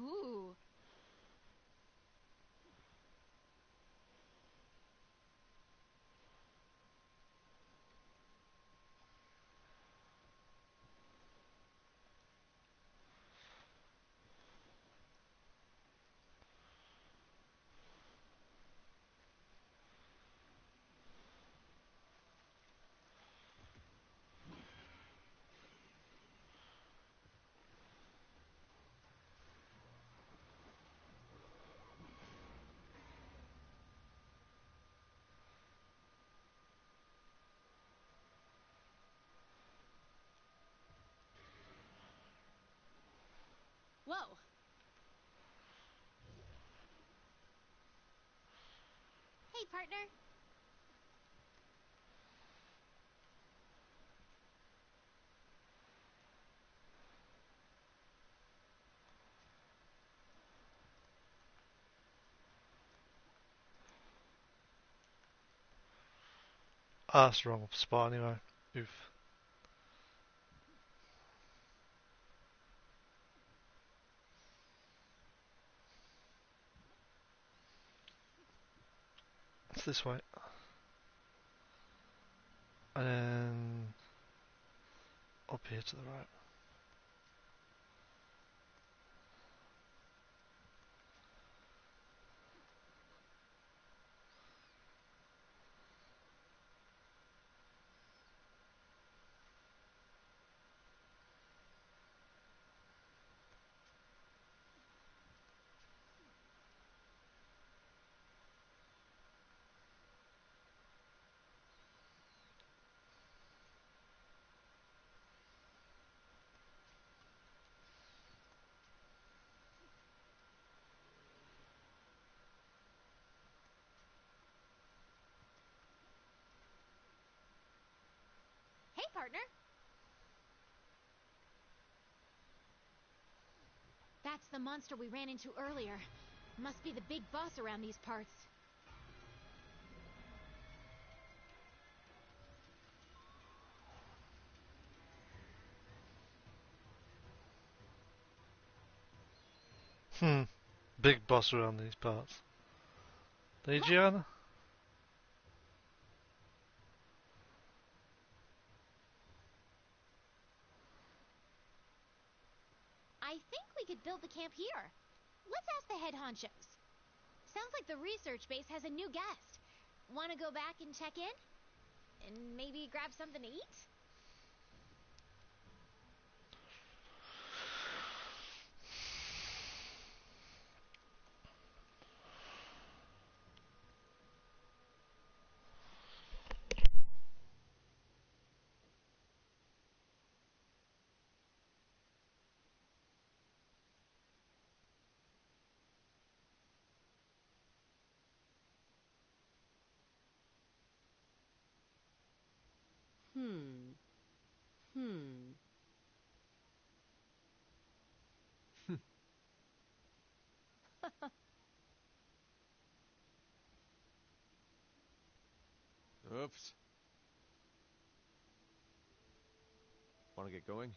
Ooh. Whoa. Hey, partner. Ah, that's the wrong spot anyway. Oof. It's this way. And then up here to the right. Hey, partner. That's the monster we ran into earlier. Must be the big boss around these parts. Big boss around these parts. Hey, Gianna? I think we could build the camp here. Let's ask the head honchos. Sounds like the research base has a new guest. Want to go back and check in? And maybe grab something to eat? Oops. Want to get going?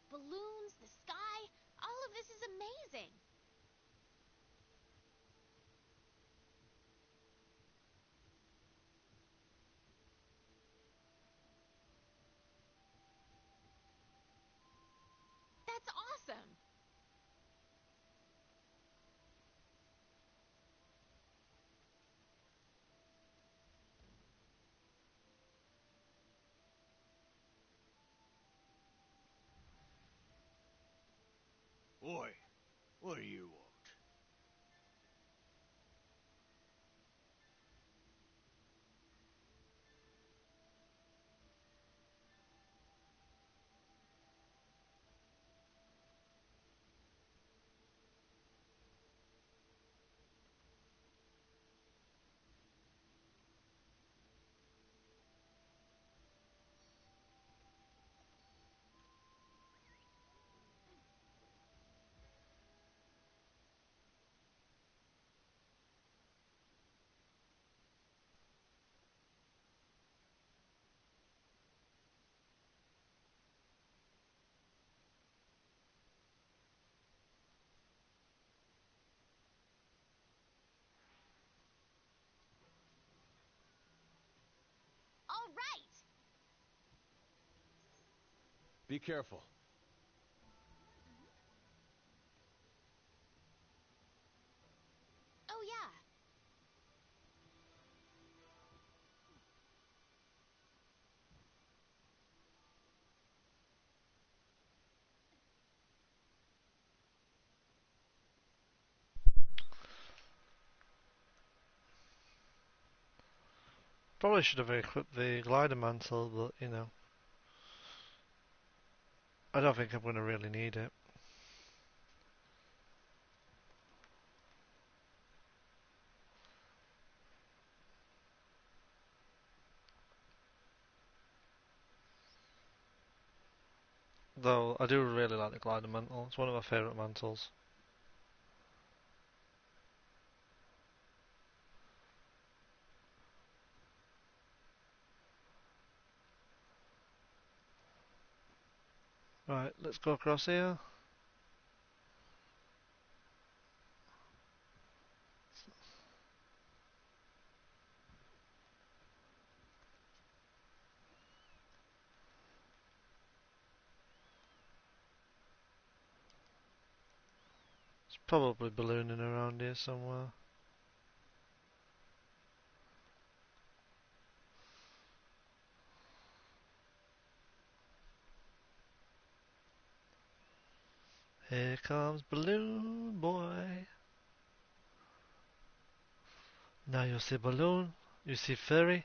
Balloons, the sky, all of this is amazing. That's awesome. Oi, what do you want? All right. Be careful. Oh, yeah. Probably should have equipped the glider mantle, but you know, I don't think I'm going to really need it. Though I do really like the glider mantle. It's one of my favourite mantles. Right, let's go across here. It's probably ballooning around here somewhere. Here comes Balloon Boy. Now you see Balloon, you see Fairy.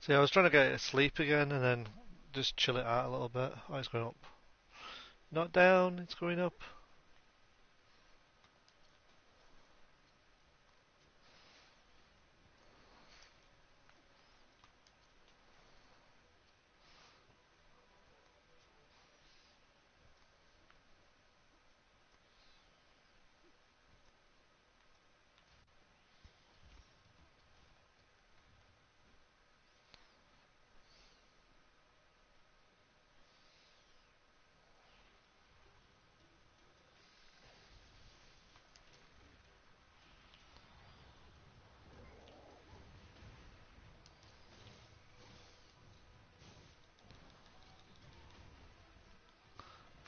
See, I was trying to get it asleep again and then just chill it out a little bit. Oh, it's going up. Not down, it's going up.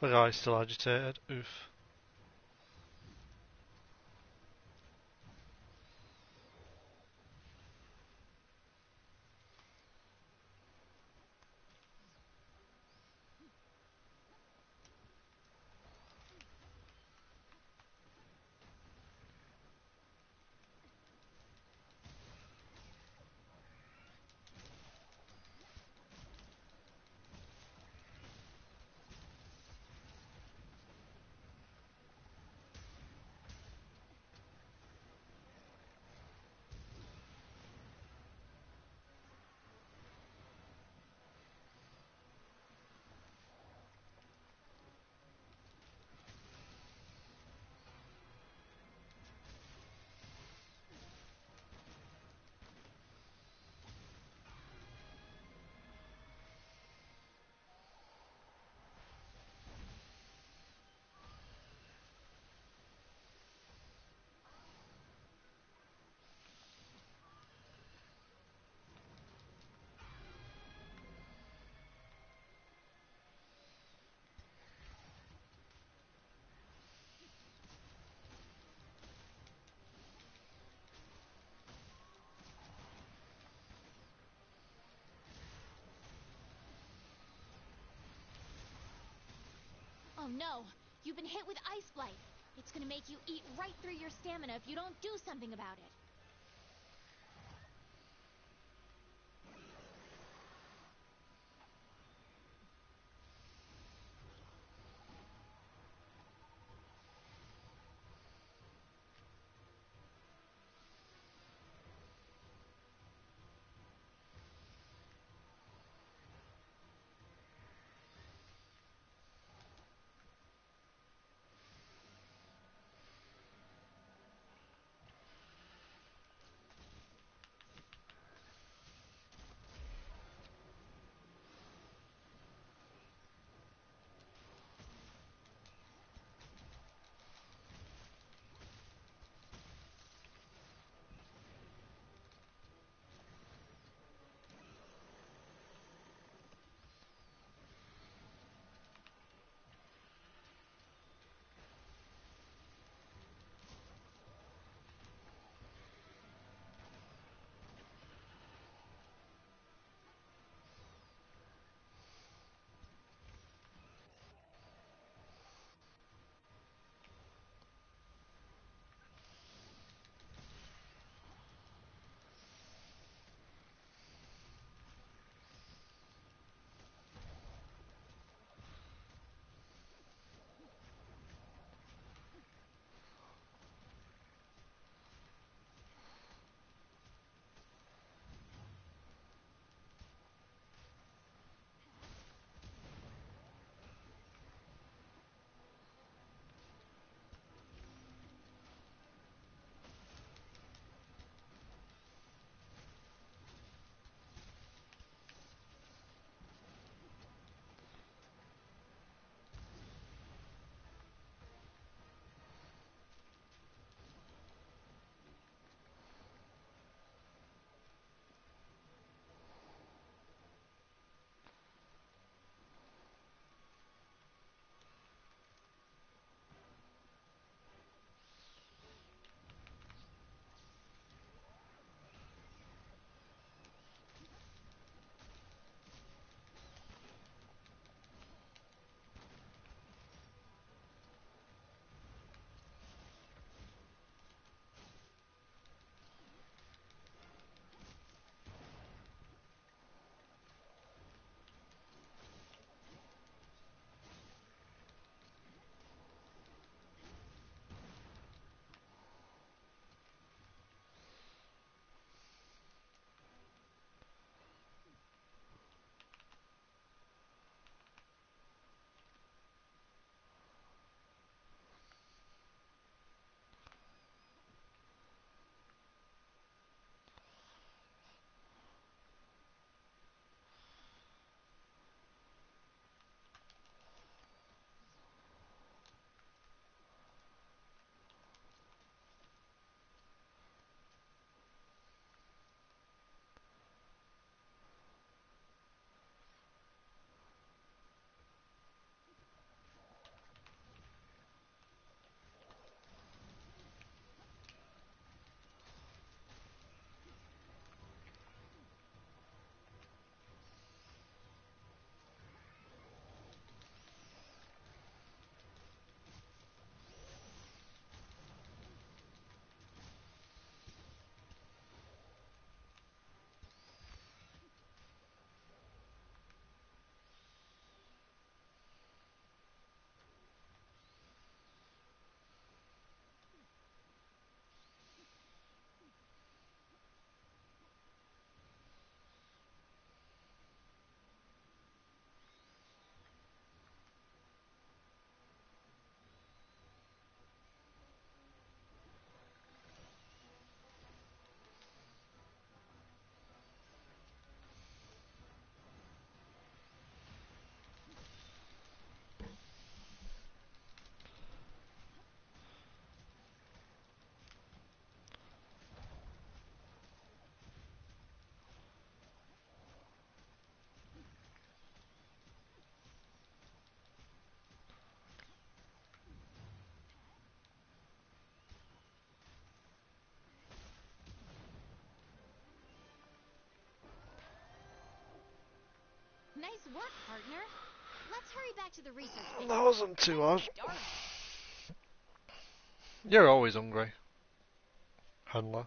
The guy's still agitated. Oof. Oh no! You've been hit with Ice Blight! It's gonna make you eat right through your stamina if you don't do something about it! Nice work, partner. Let's hurry back to the research base. That wasn't too hard. Darn. You're always hungry, handler.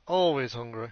Always hungry.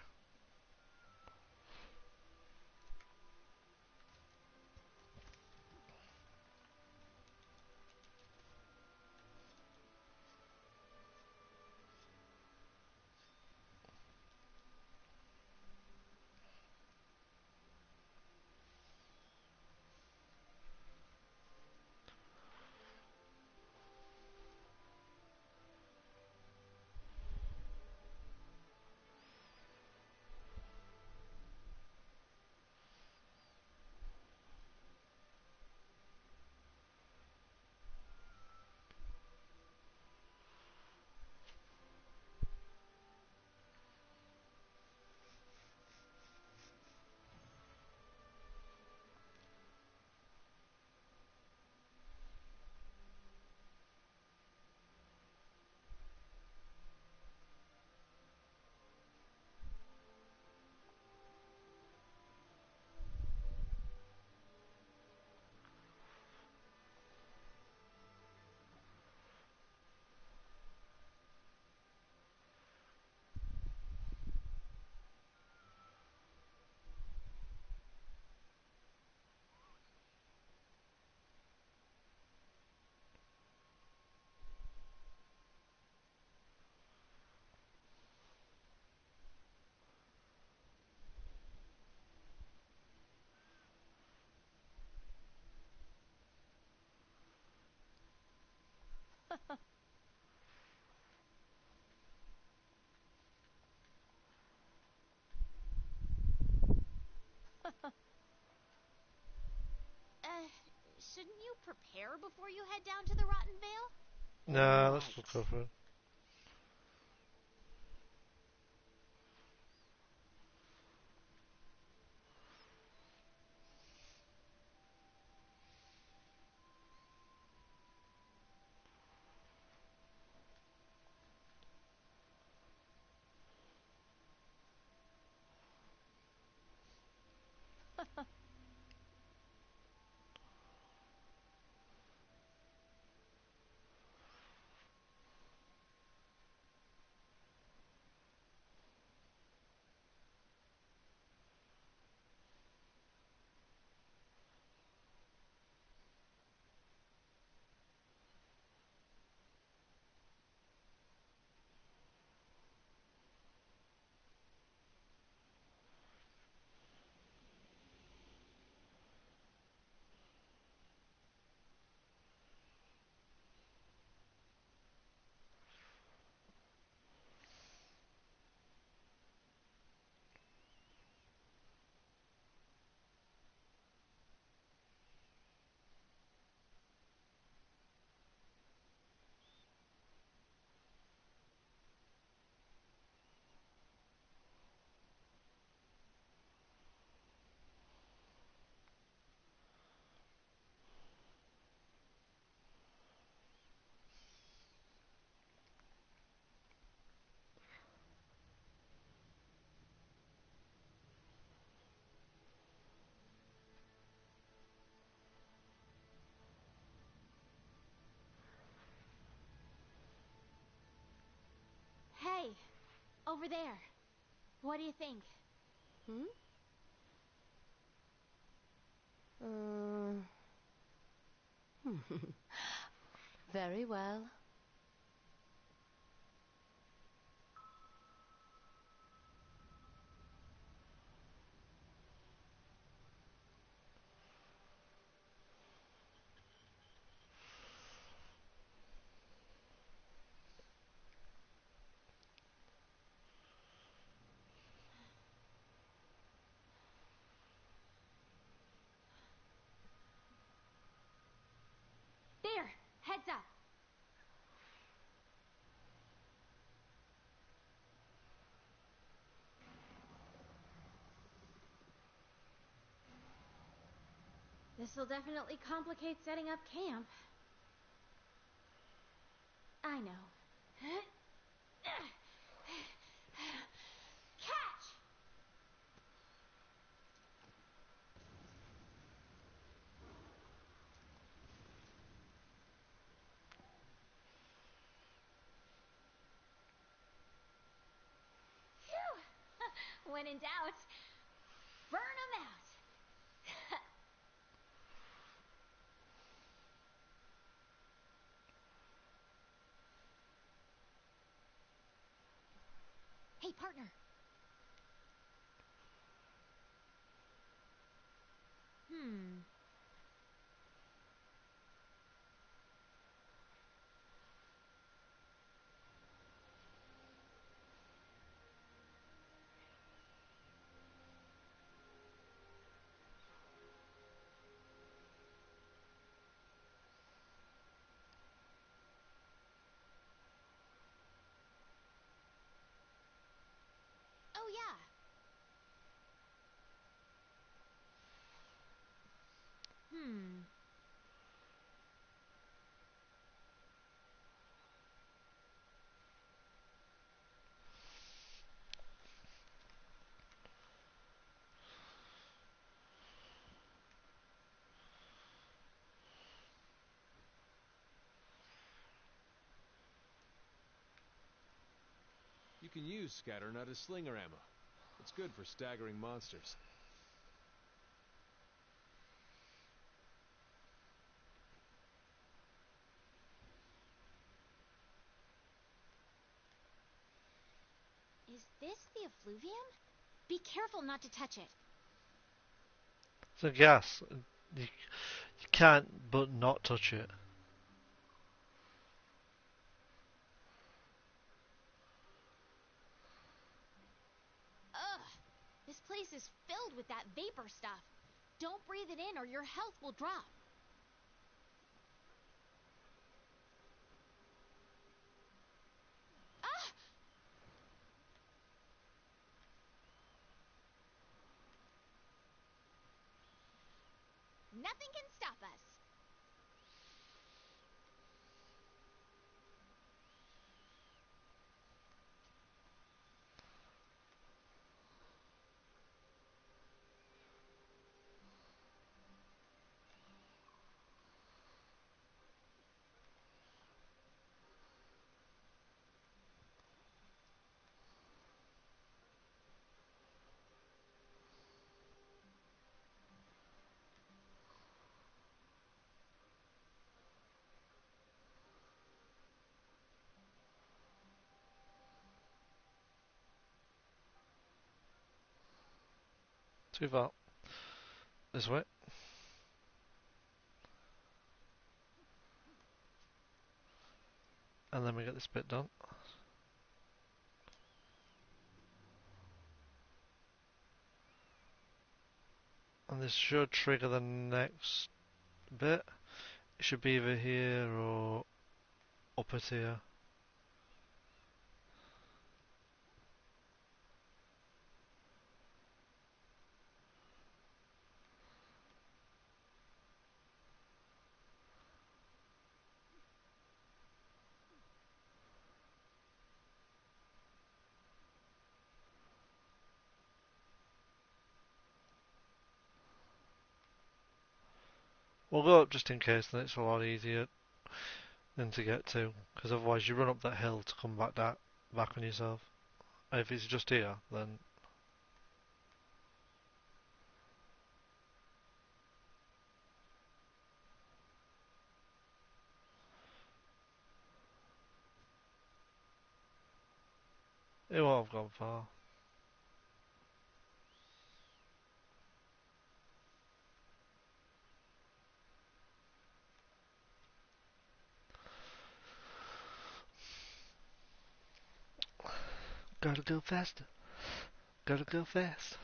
Shouldn't you prepare before you head down to the Rotten Vale? Nah, let's just go for it. Hey, over there. What do you think? Very well. There, heads up. This'll definitely complicate setting up camp. I know. Catch! When in doubt, burn them out. Hey, partner. Oh, yeah. You can use Scatternut as slinger ammo. It's good for staggering monsters. Is this the effluvium? Be careful not to touch it. It's a gas. You can't but not touch it. Ugh! This place is filled with that vapor stuff. Don't breathe it in or your health will drop. Ah! Nothing can stop us. Too far. This way. And then we get this bit done. And this should trigger the next bit. It should be either here or up at here. We'll go up just in case, then it's a lot easier than to get to. Because otherwise you run up that hill to come back on yourself. And if it's just here, then it won't have gone far. Gotta go faster. Gotta go fast.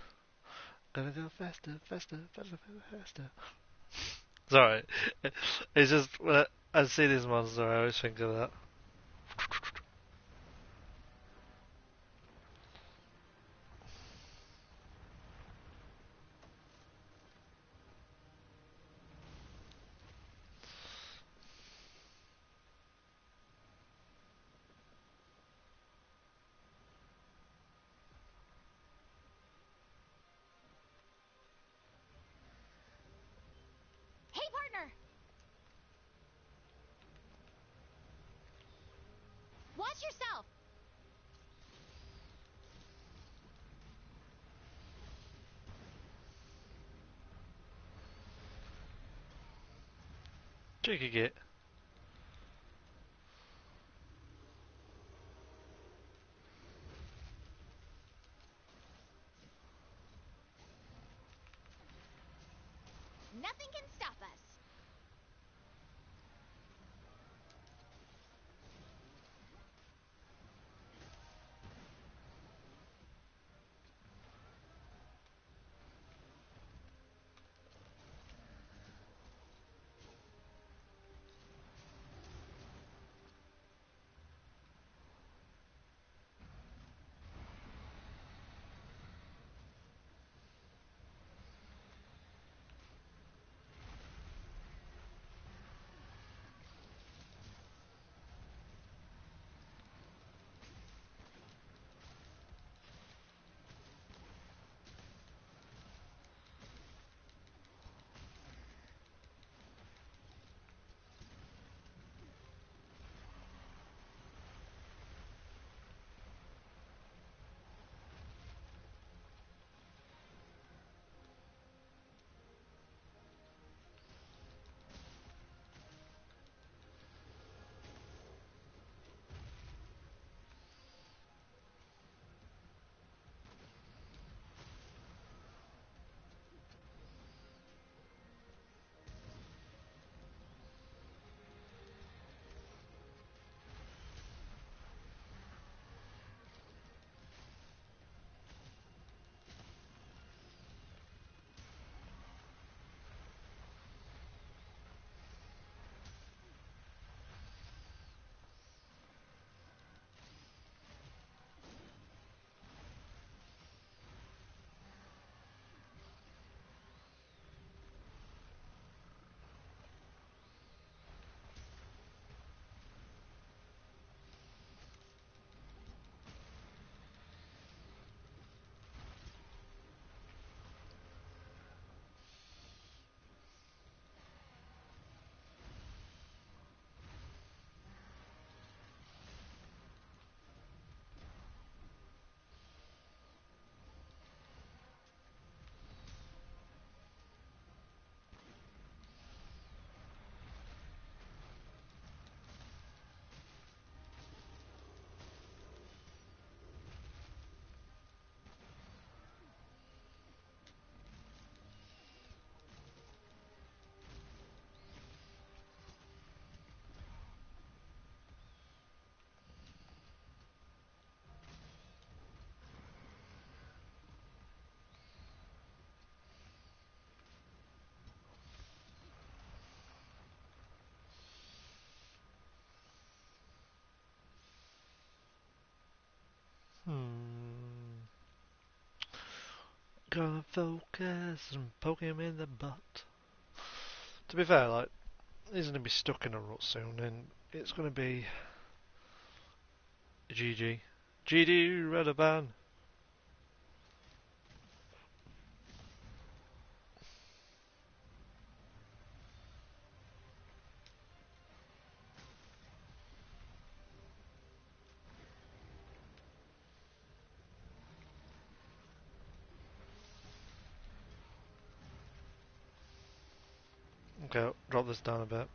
Gotta go faster, faster, faster, faster, faster. Sorry. It's just when I see this monster, I always think of that. Hey, partner! Watch yourself! Cheeky git. Nothing can stop us. Gonna focus and poke him in the butt. To be fair, like, he's gonna be stuck in a rut soon, and it's gonna be GG. GG, red a ban. Okay, drop this down a bit.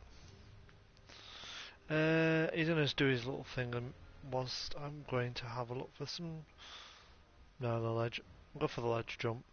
He's gonna do his little thing, and whilst I'm going to have a look for some. No, the ledge. Go for the ledge jump.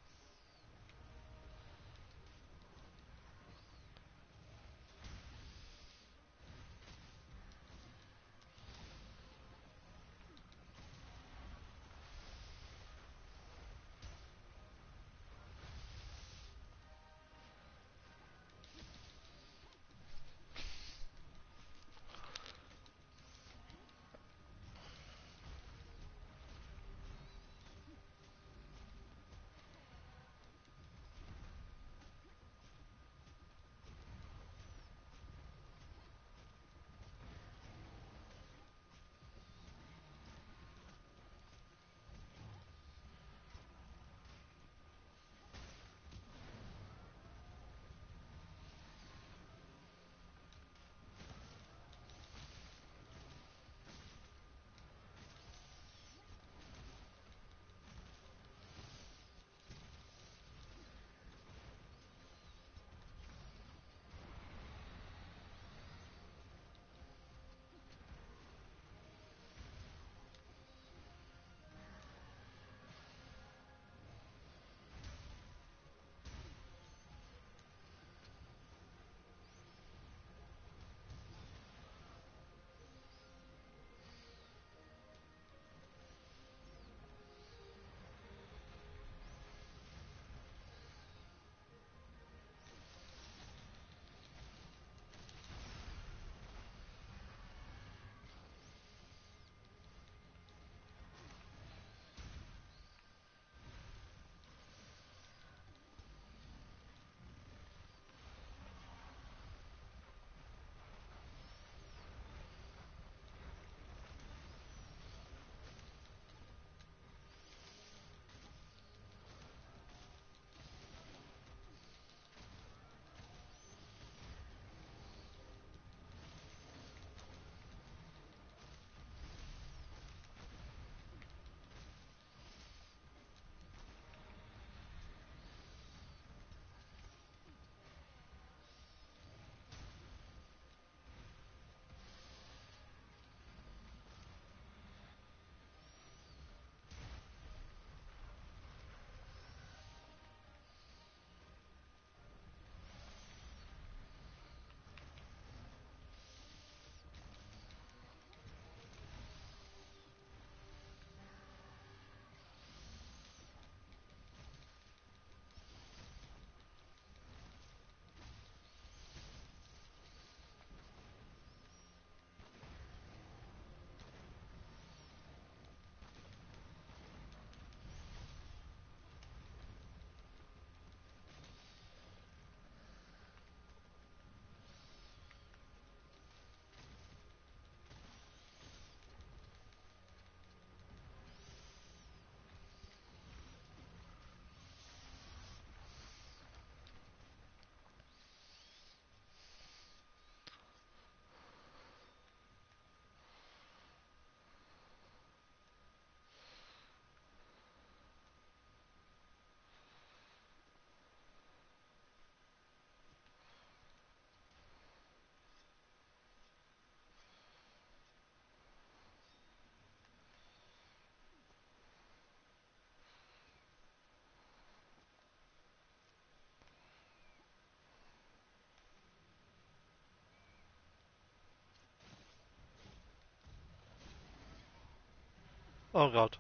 Oh god.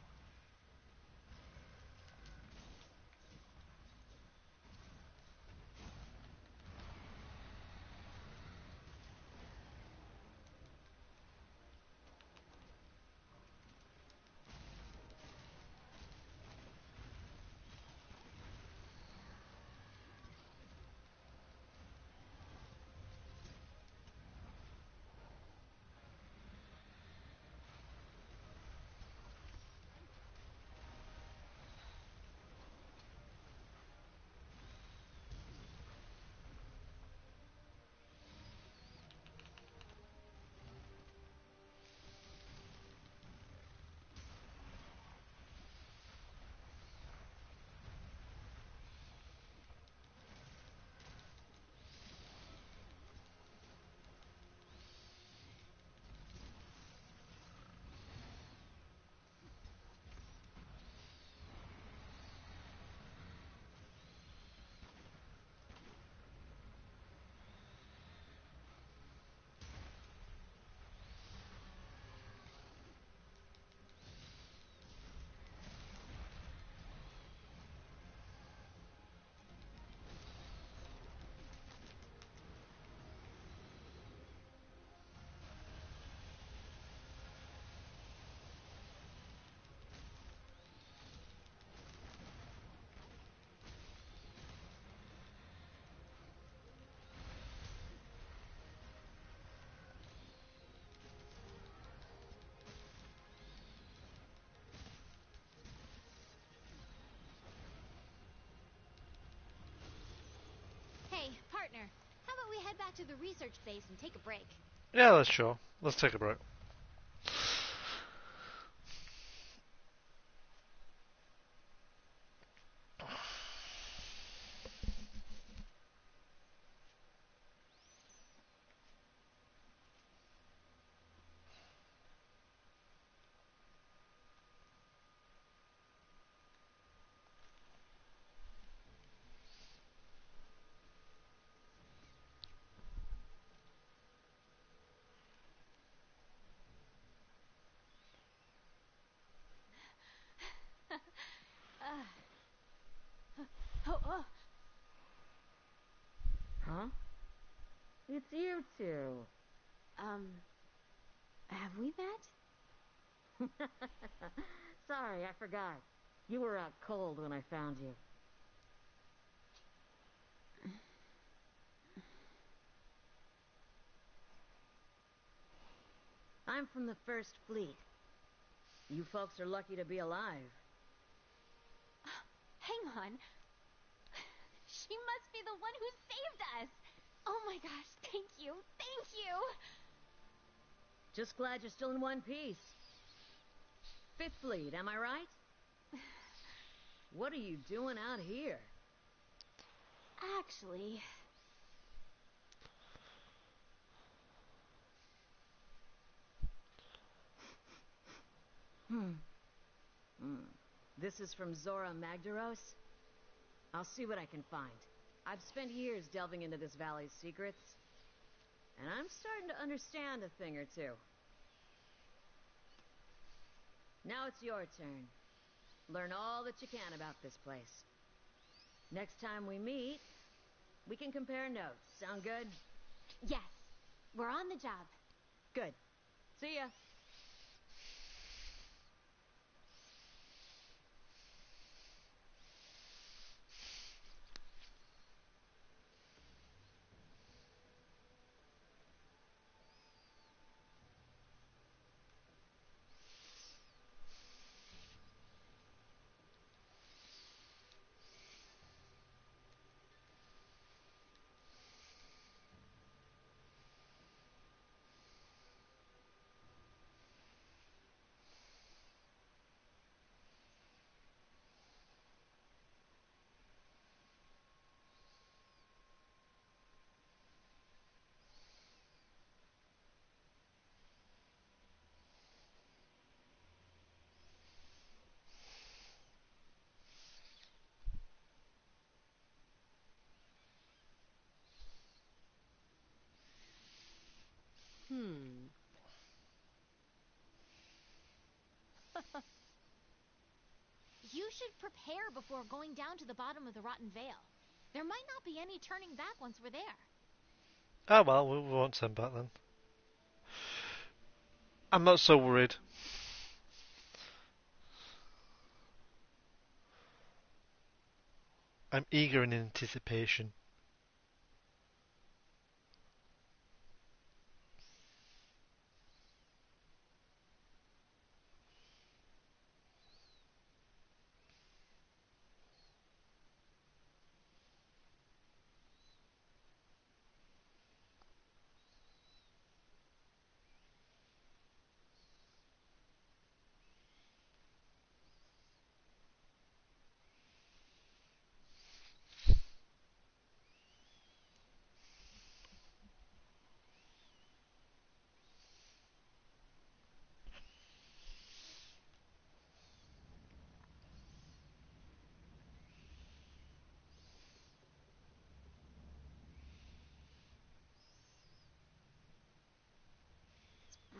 Hey, partner, how about we head back to the research base and take a break? Yeah, that's sure. Let's take a break. Oh. Huh? It's you two. Have we met? Sorry, I forgot. You were out cold when I found you. I'm from the First Fleet. You folks are lucky to be alive. Hang on. She must be the one who saved us! Oh my gosh, thank you! Thank you! Just glad you're still in one piece. Fifth Fleet, am I right? What are you doing out here? Actually... This is from Zora Magdaros? I'll see what I can find. I've spent years delving into this valley's secrets, and I'm starting to understand a thing or two. Now it's your turn. Learn all that you can about this place. Next time we meet, we can compare notes. Sound good? Yes, we're on the job. Good. See ya. should prepare before going down to the bottom of the Rotten Vale. There might not be any turning back once we're there. Oh well, we won't turn back then. I'm not so worried. I'm eager in anticipation.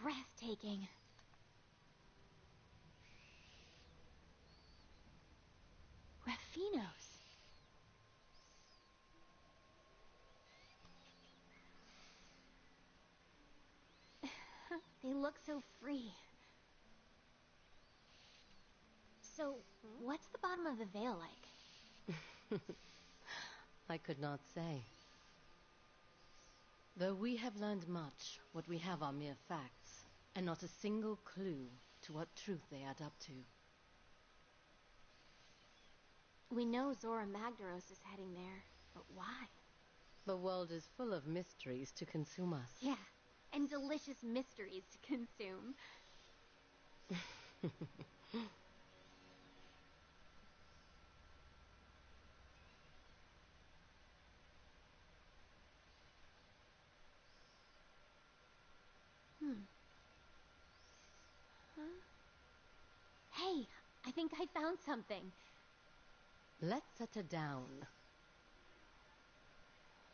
Breathtaking. Raffinos. They look so free. So, what's the bottom of the Vale like? I could not say. Though we have learned much, what we have are mere facts, and not a single clue to what truth they add up to. We know Zora Magdaros is heading there, but why? The world is full of mysteries to consume us. Yeah, and delicious mysteries to consume. Huh? Hey, I think I found something. Let's set her down.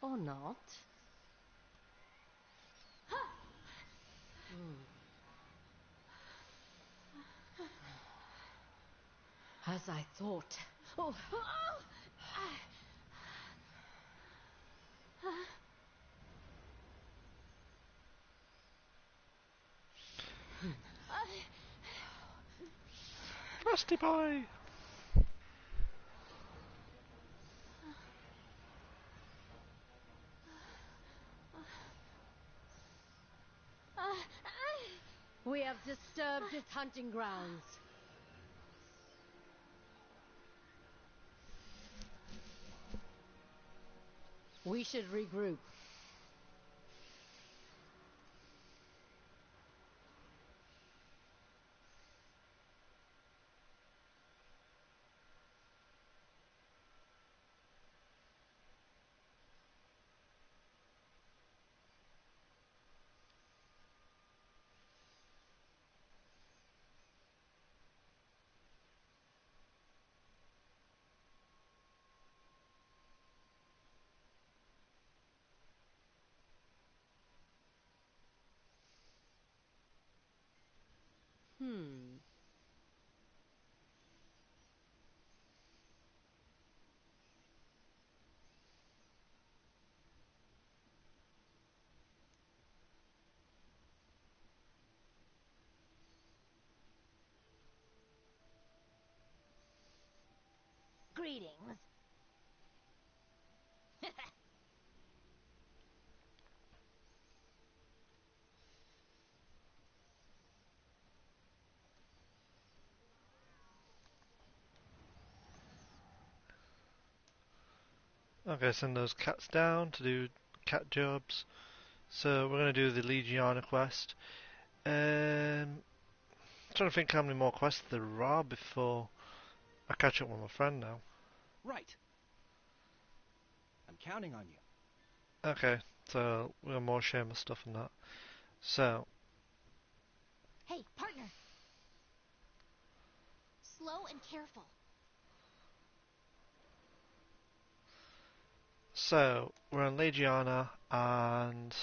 Or not. As I thought. Oh. Rusty boy! We have disturbed its hunting grounds. We should regroup. Greetings. Okay, send those cats down to do cat jobs. So we're going to do the Legiana quest. Trying to think how many more quests there are before I catch up with my friend now. Right. I'm counting on you. Okay, so we have more shameless stuff and that. So, Hey, partner. Slow and careful. we're on Legiana and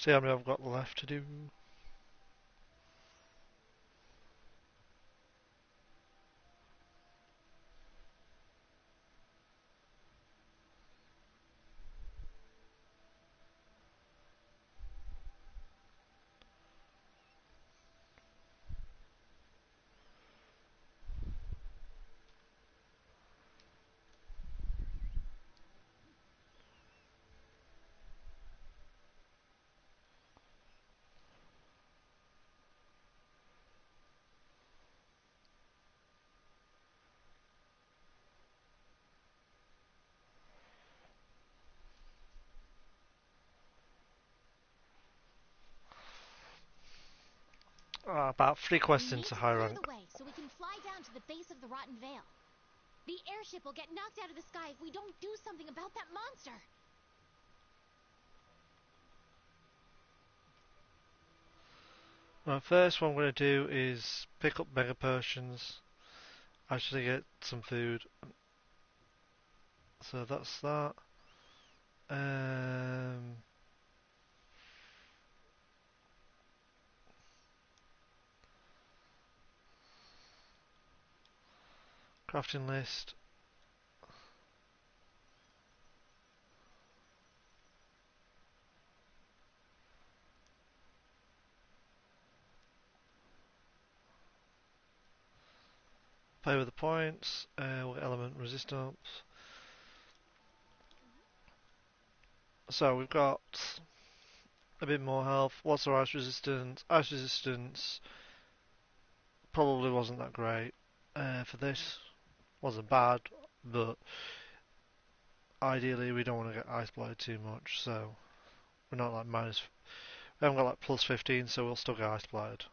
See how many I've got left to do. About 3 We quests need into to high clear rank. the way so we can fly down to the base of the Rotten Vale. The airship will get knocked out of the sky if we don't do something about that monster. Right, first what I'm going to do is pick up mega potions. Actually get some food. So that's that. Crafting list. Play with the points. We'll get element resistance. So we've got a bit more health. What's our ice resistance? Ice resistance probably wasn't that great. For this, wasn't bad, but ideally we don't want to get ice blighted too much. So we're not like minus. We haven't got like plus 15, so we'll still get ice blighted.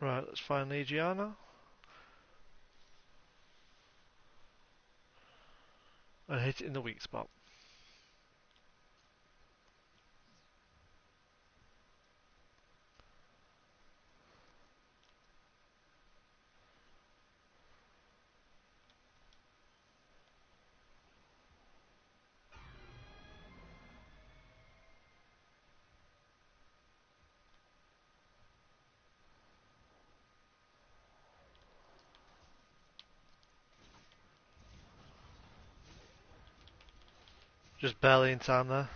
Right, let's find Legiana. And hit it in the weak spot. Just barely in time there.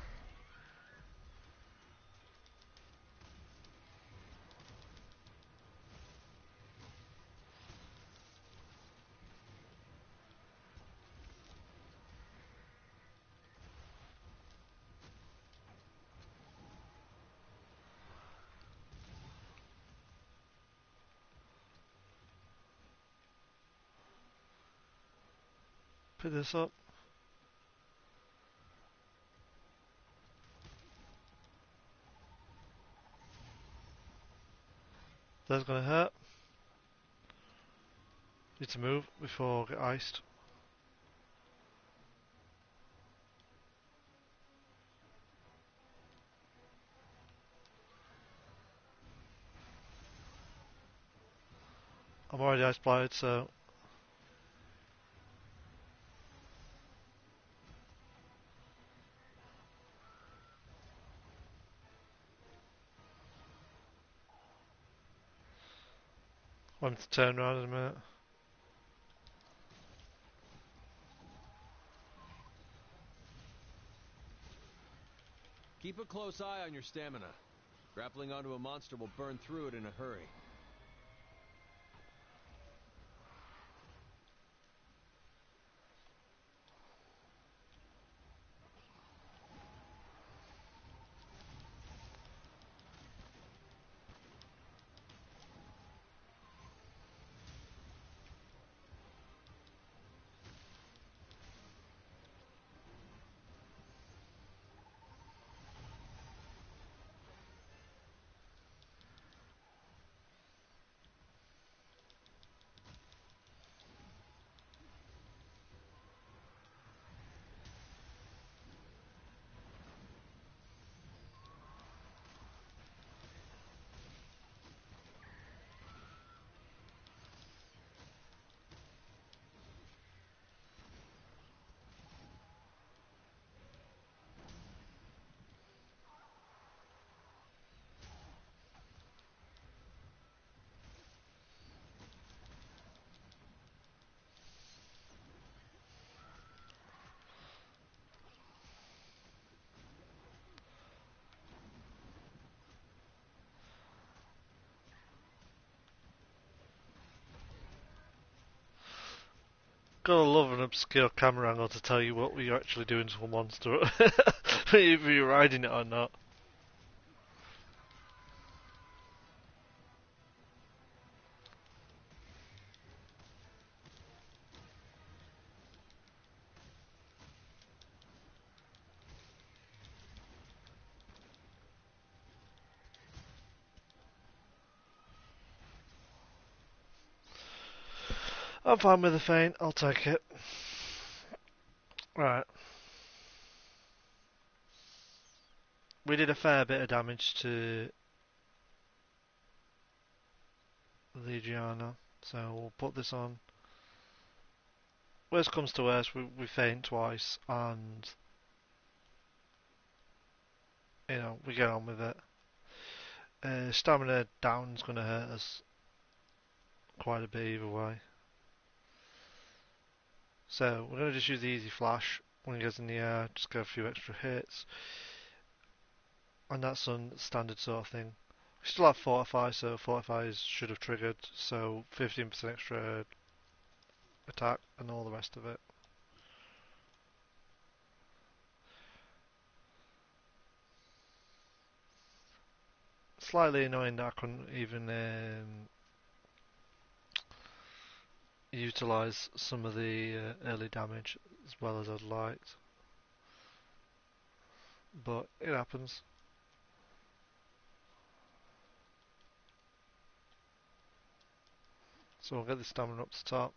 Pick this up. That's gonna hurt. Need to move before I get iced. I'm already ice blighted, so I want to turn around in a minute. Keep a close eye on your stamina. Grappling onto a monster will burn through it in a hurry. gotta love an obscure camera angle to tell you what you're actually doing to a monster, if you're riding it or not. I'm fine with the feint, I'll take it. Right. We did a fair bit of damage to the Gianna, so we'll put this on. Worst comes to worst, we feint twice, and we get on with it. Stamina down's gonna hurt us quite a bit either way. So we're gonna just use the easy flash when he gets in the air, just get a few extra hits, and that's a standard sort of thing. We still have Fortify, so Fortify should have triggered, so 15% extra attack and all the rest of it. Slightly annoying that I couldn't even utilise some of the early damage as well as I'd liked, but it happens. So we'll get the stamina up to top.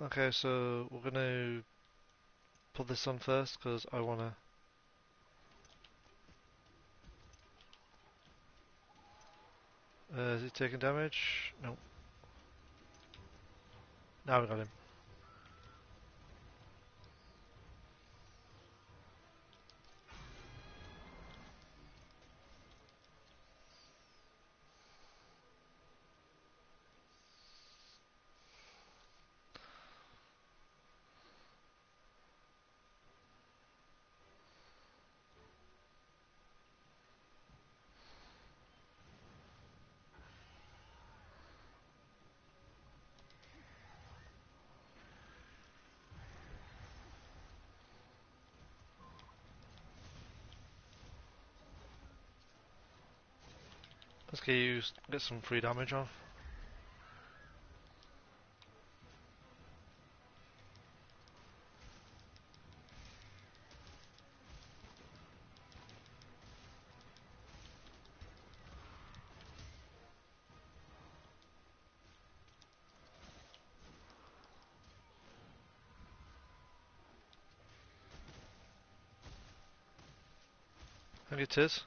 Okay, so we're gonna put this on first because I wanna. Is he taking damage? No. Now we got him. Let's get some free damage on. I think it is.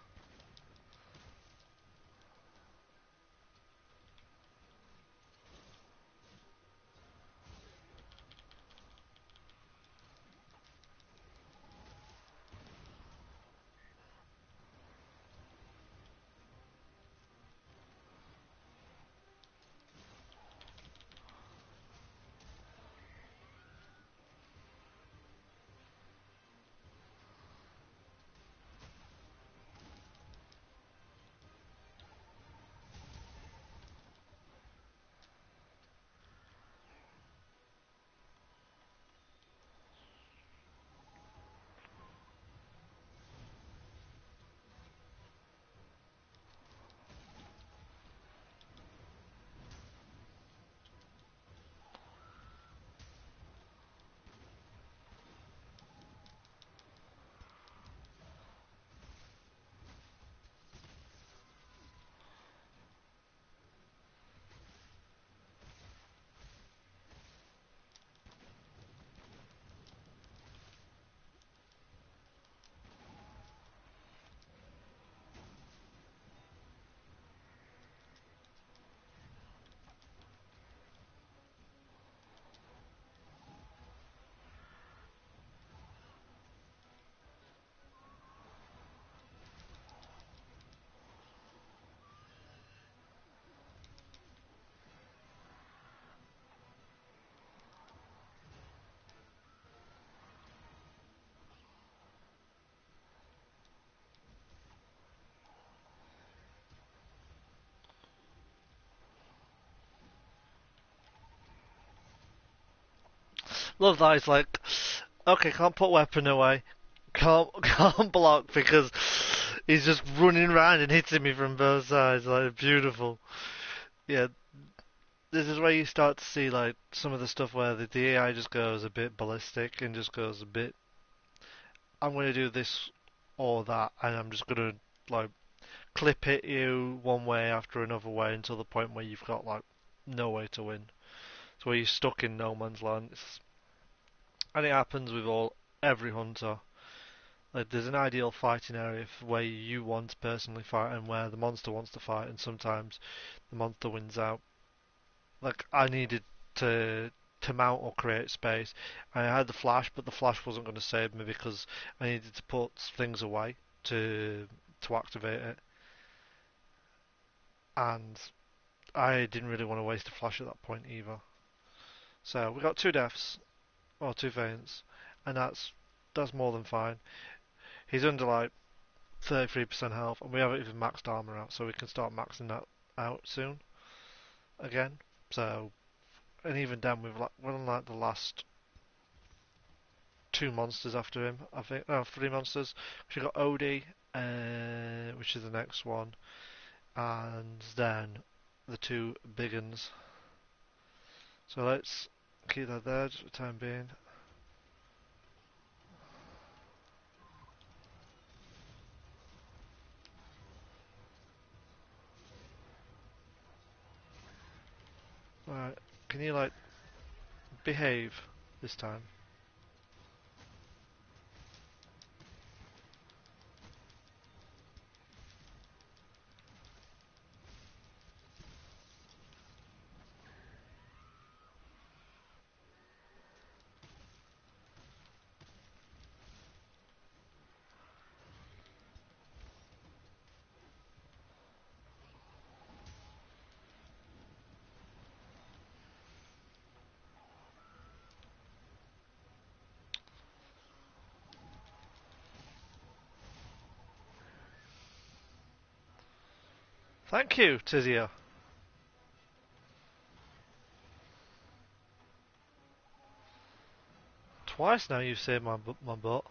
Love that. It's like, okay, can't put weapon away, can't block because he's just running around and hitting me from both sides. Like beautiful. Yeah, this is where you start to see like some of the stuff where the AI just goes a bit ballistic and just goes a bit. I'm going to do this or that, and I'm just going to like clip hit you one way after another way until the point where you've got like no way to win. So where you're stuck in no man's land. And it happens with every hunter. Like there's an ideal fighting area where you want to personally fight and where the monster wants to fight, and sometimes the monster wins out. Like I needed to mount or create space. I had the flash, but the flash wasn't going to save me because I needed to put things away to activate it, and I didn't really want to waste a flash at that point either. So we got 2 deaths or 2 faints, and that's more than fine. He's under like 33% health, and we haven't even maxed armor out, so we can start maxing that out soon again. So, and even then, we're on like the last 2 monsters after him. I think no, 3 monsters. We got Odie, which is the next one, and then the 2 big uns. So let's keep that there for the time being. Right, can you like behave this time? Thank you, Tizia. Twice now you've saved my butt.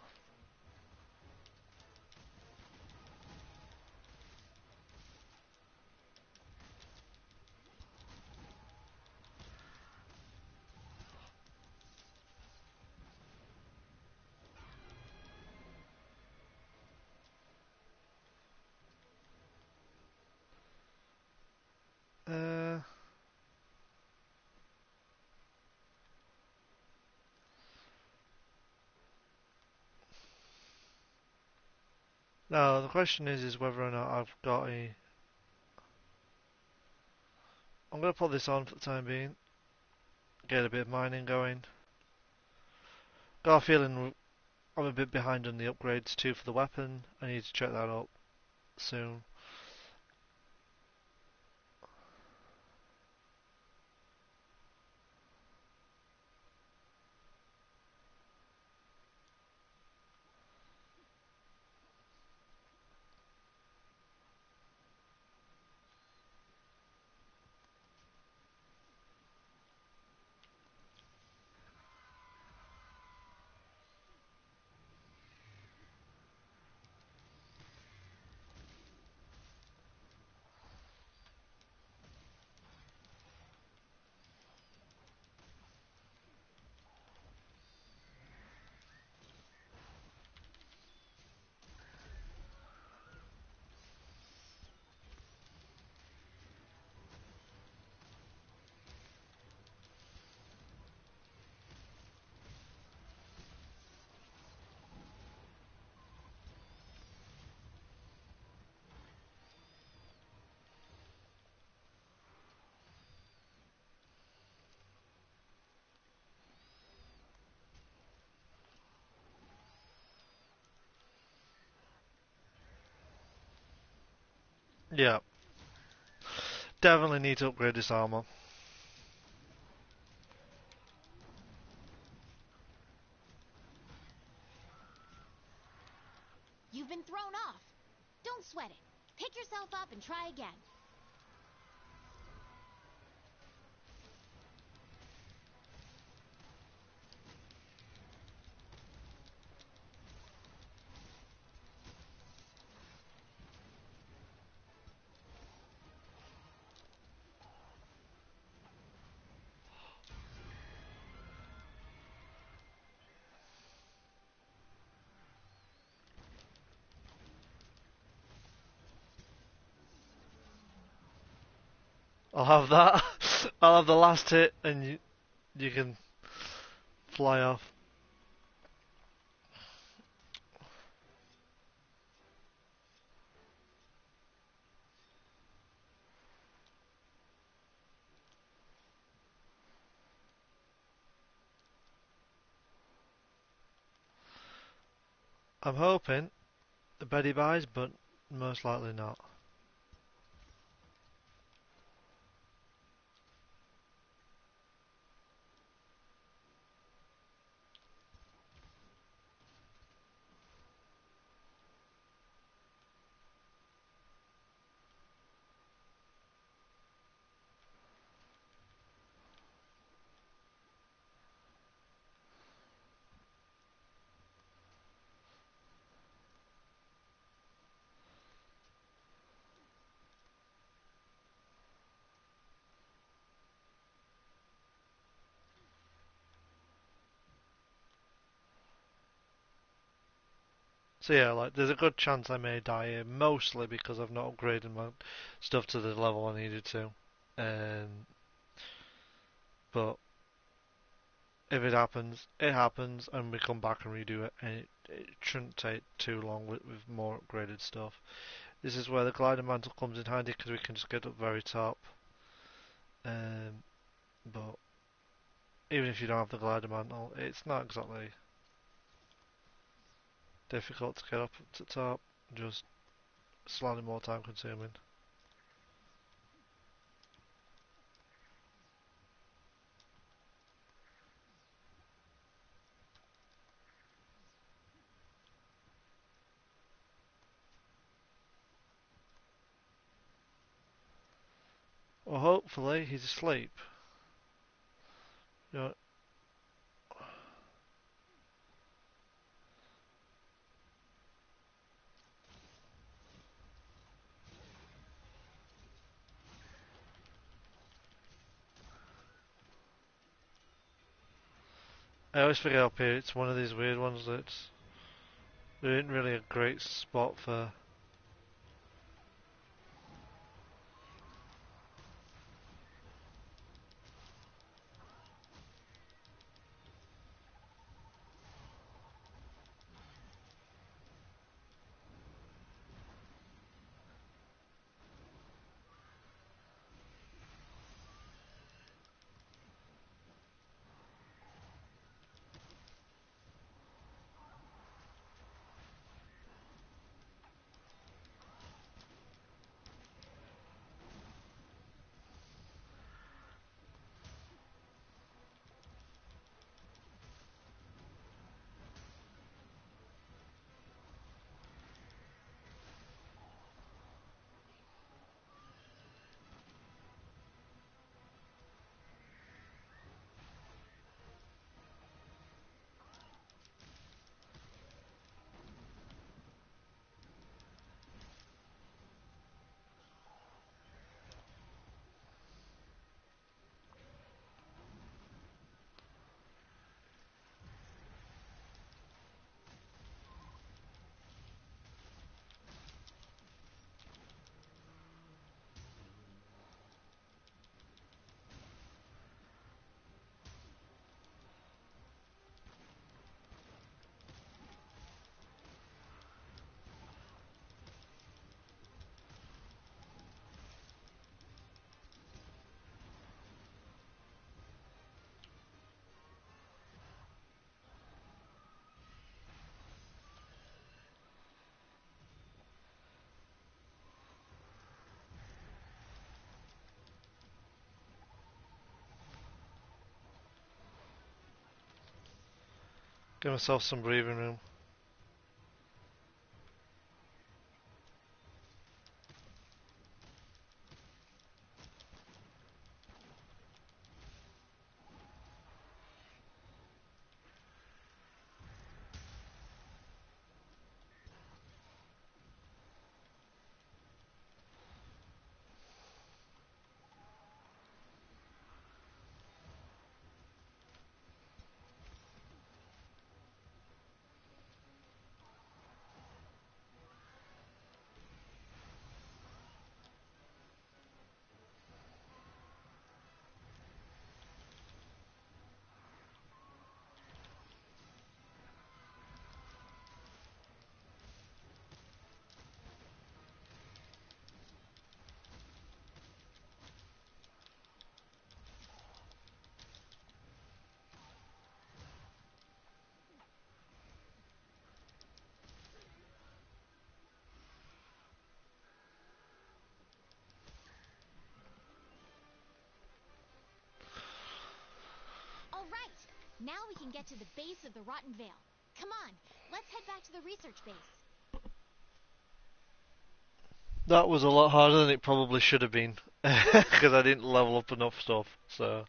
Uh, no, the question is whether or not I've got a. I'm gonna put this on for the time being. Get a bit of mining going. Got a feeling I'm a bit behind on the upgrades too for the weapon. I need to check that up soon. Yeah, definitely need to upgrade this armor. You've been thrown off. Don't sweat it. Pick yourself up and try again. I'll have that. I'll have the last hit, and you can fly off. I'm hoping the Betty buys, but most likely not. So yeah, like there's a good chance I may die here, mostly because I've not upgraded my stuff to the level I needed to. But if it happens, and we come back and redo it, and it shouldn't take too long with more upgraded stuff. This is where the glider mantle comes in handy because we can just get up very top. But even if you don't have the glider mantle, it's not exactly difficult to get up to top. Just slightly more time consuming. Well, hopefully he's asleep. You know, I always forget up here. It's one of these weird ones that's there isn't really a great spot for. Give myself some breathing room. Now we can get to the base of the Rotten Vale. Come on, let's head back to the research base. That was a lot harder than it probably should have been, because I didn't level up enough stuff, so...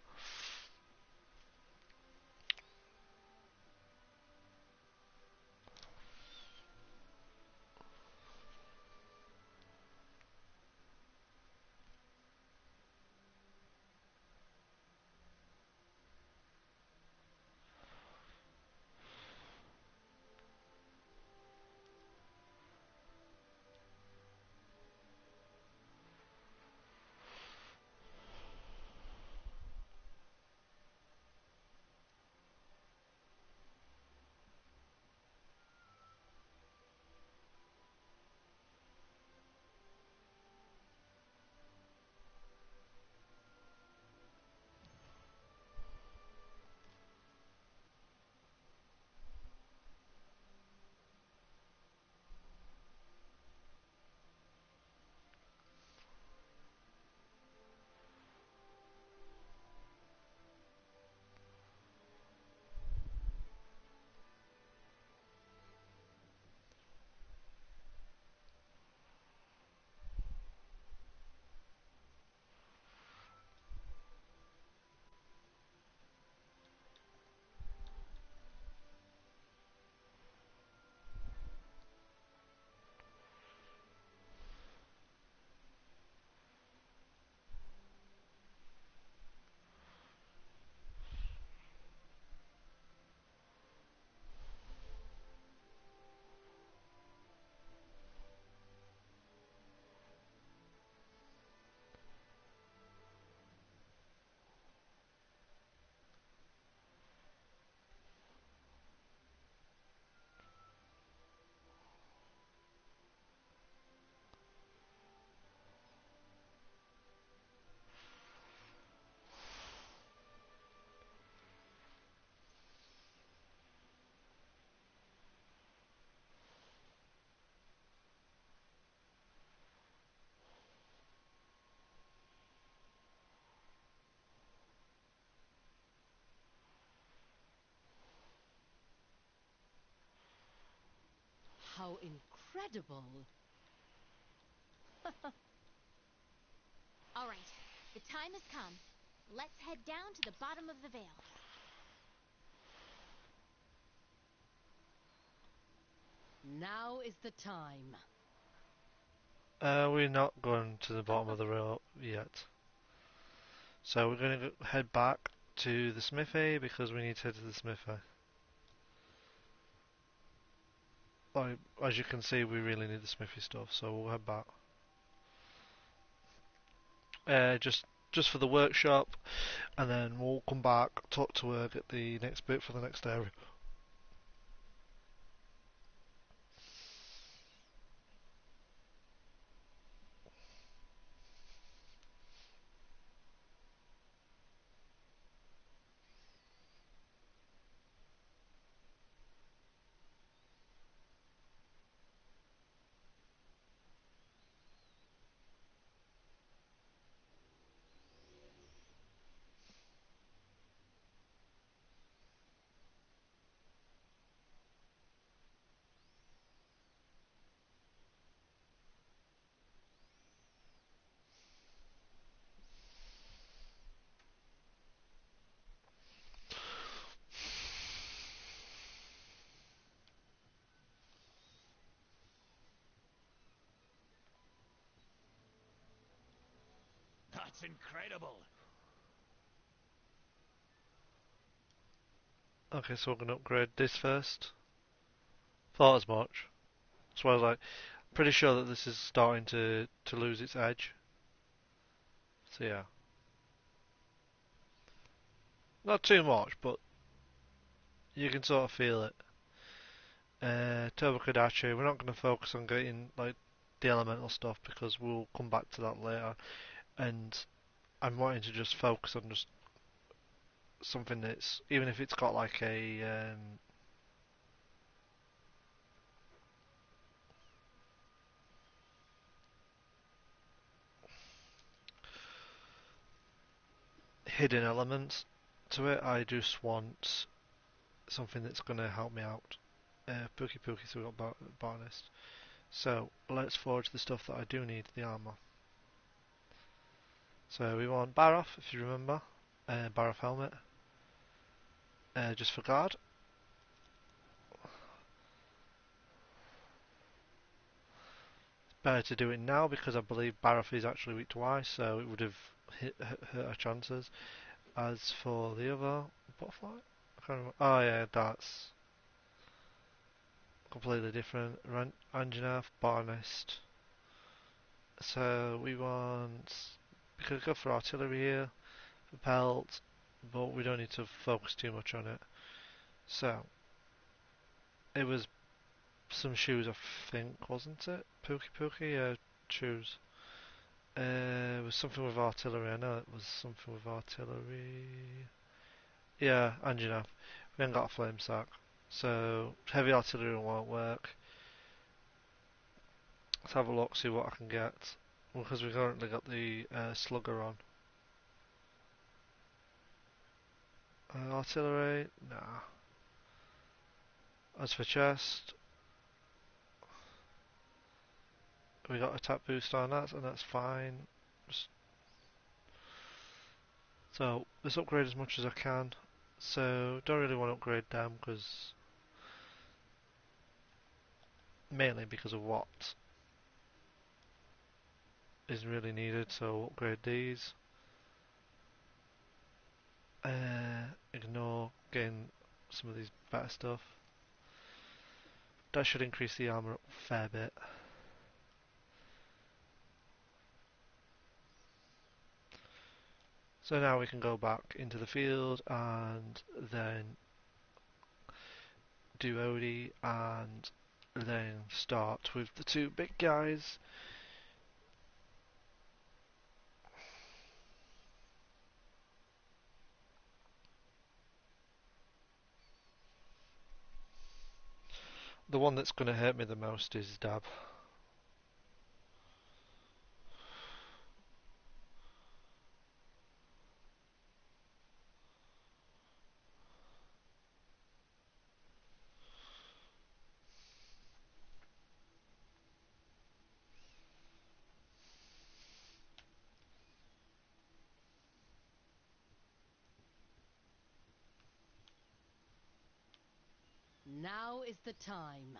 How incredible! All right, the time has come. Let's head down to the bottom of the Vale. Now is the time. We're not going to the bottom of the rail yet. So we're going to head back to the smithy because we need to head to the smithy. Like, as you can see, we really need the smithy stuff, so we'll head back. Just for the workshop, and then we'll come back, talk to her, get the next bit for the next area. That's incredible. Okay, so we're going to upgrade this first. Thought as much. So I was like, pretty sure that this is starting to lose its edge. So yeah. Not too much, but you can sort of feel it. Turbo Kodachi, we're not going to focus on getting like the elemental stuff because we'll come back to that later. And I'm wanting to just focus on just something that's, even if it's got like a hidden element to it. I just want something that's going to help me out. Pookie Pookie, so we've got Botanist. So let's forge the stuff that I do need, the armour. So we want Baroff, if you remember, Baroff helmet, just for guard. Better to do it now because I believe Baroff is actually weak to ice, so it would have hurt our chances. As for the other butterfly, I can't remember. Oh yeah, that's completely different. Anjanath, Botanist. So we could go for artillery here, for pelt, but we don't need to focus too much on it. So it was some shoes, I think, wasn't it? Pookie Pookie, yeah, shoes. It was something with artillery. I know it was something with artillery. Yeah, and you know, we haven't got a flame sack, so heavy artillery won't work. Let's have a look, see what I can get. Because we've currently got the slugger on. Artillery, nah. As for chest, we got attack boost on that, and that's fine. So let's upgrade as much as I can. So don't really want to upgrade them because mainly because of what is really needed. So upgrade these. Ignore getting some of these better stuff. That should increase the armor up a fair bit. So now we can go back into the field and then do Odie and then start with the two big guys. The one that's going to hurt me the most is Dab. Now is the time.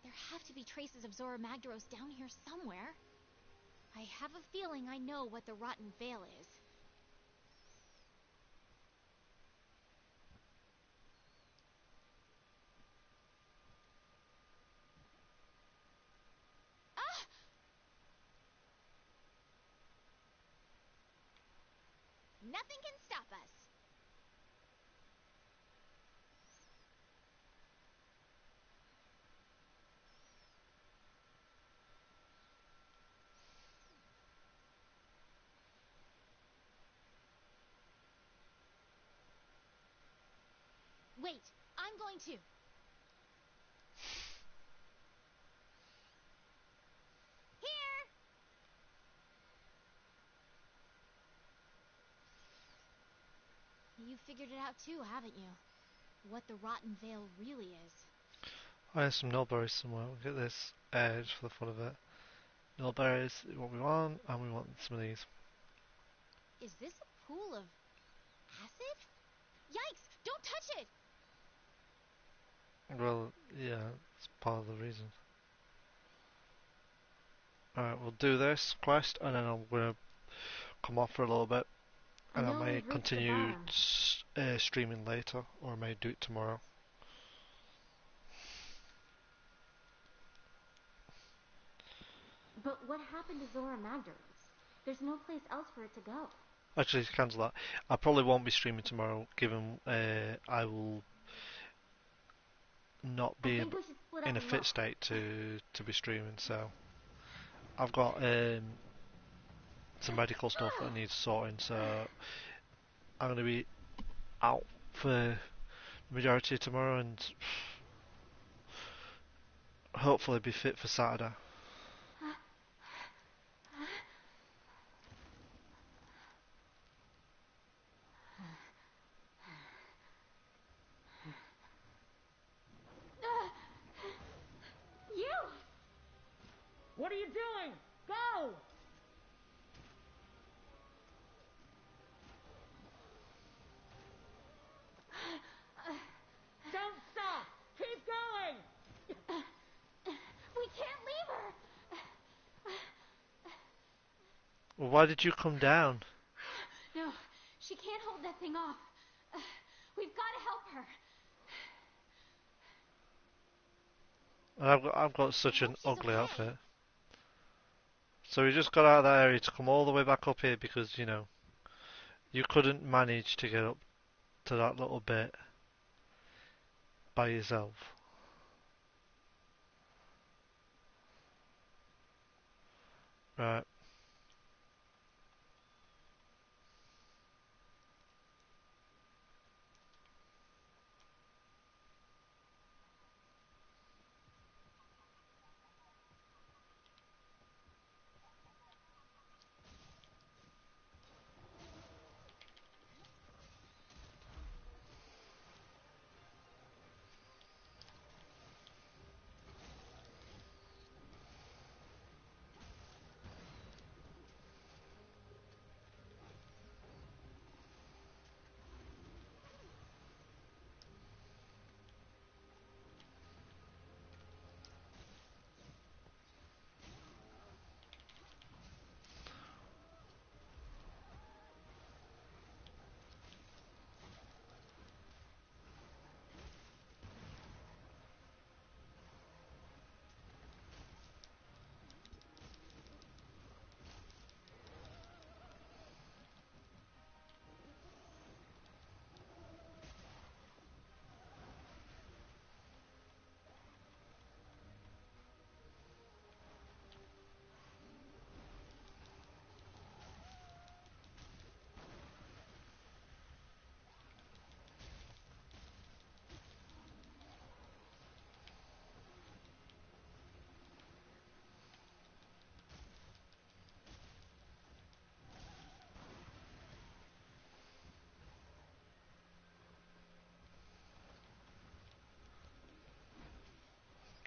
There have to be traces of Zora Magdaros down here somewhere. I have a feeling I know what the Rotten Veil is. Ah! Nothing can stop us. Wait, I'm going to. Here! You figured it out too, haven't you? What the Rotten Veil really is. I have some nullberries somewhere. We'll get this just for the fun of it. Nullberries is what we want, and we want some of these. Is this a pool of acid? Yikes! Don't touch it! Well, yeah, it's part of the reason. Alright, we'll do this quest, and then I'm gonna come off for a little bit, and I may continue streaming later, or I may do it tomorrow. But what happened to Zora Magdaros? There's no place else for it to go. Actually, cancel that. I probably won't be streaming tomorrow, given I will not be in a fit state to be streaming. So I've got some medical stuff that needs sorting, so I'm going to be out for the majority of tomorrow and hopefully be fit for Saturday. You! What are you doing? Go! Don't stop! Keep going! We can't leave her! Well, why did you come down? No, she can't hold that thing off. We've got to help her. And I've got such an ugly outfit. So we just got out of that area to come all the way back up here because, you know, you couldn't manage to get up to that little bit by yourself. Right.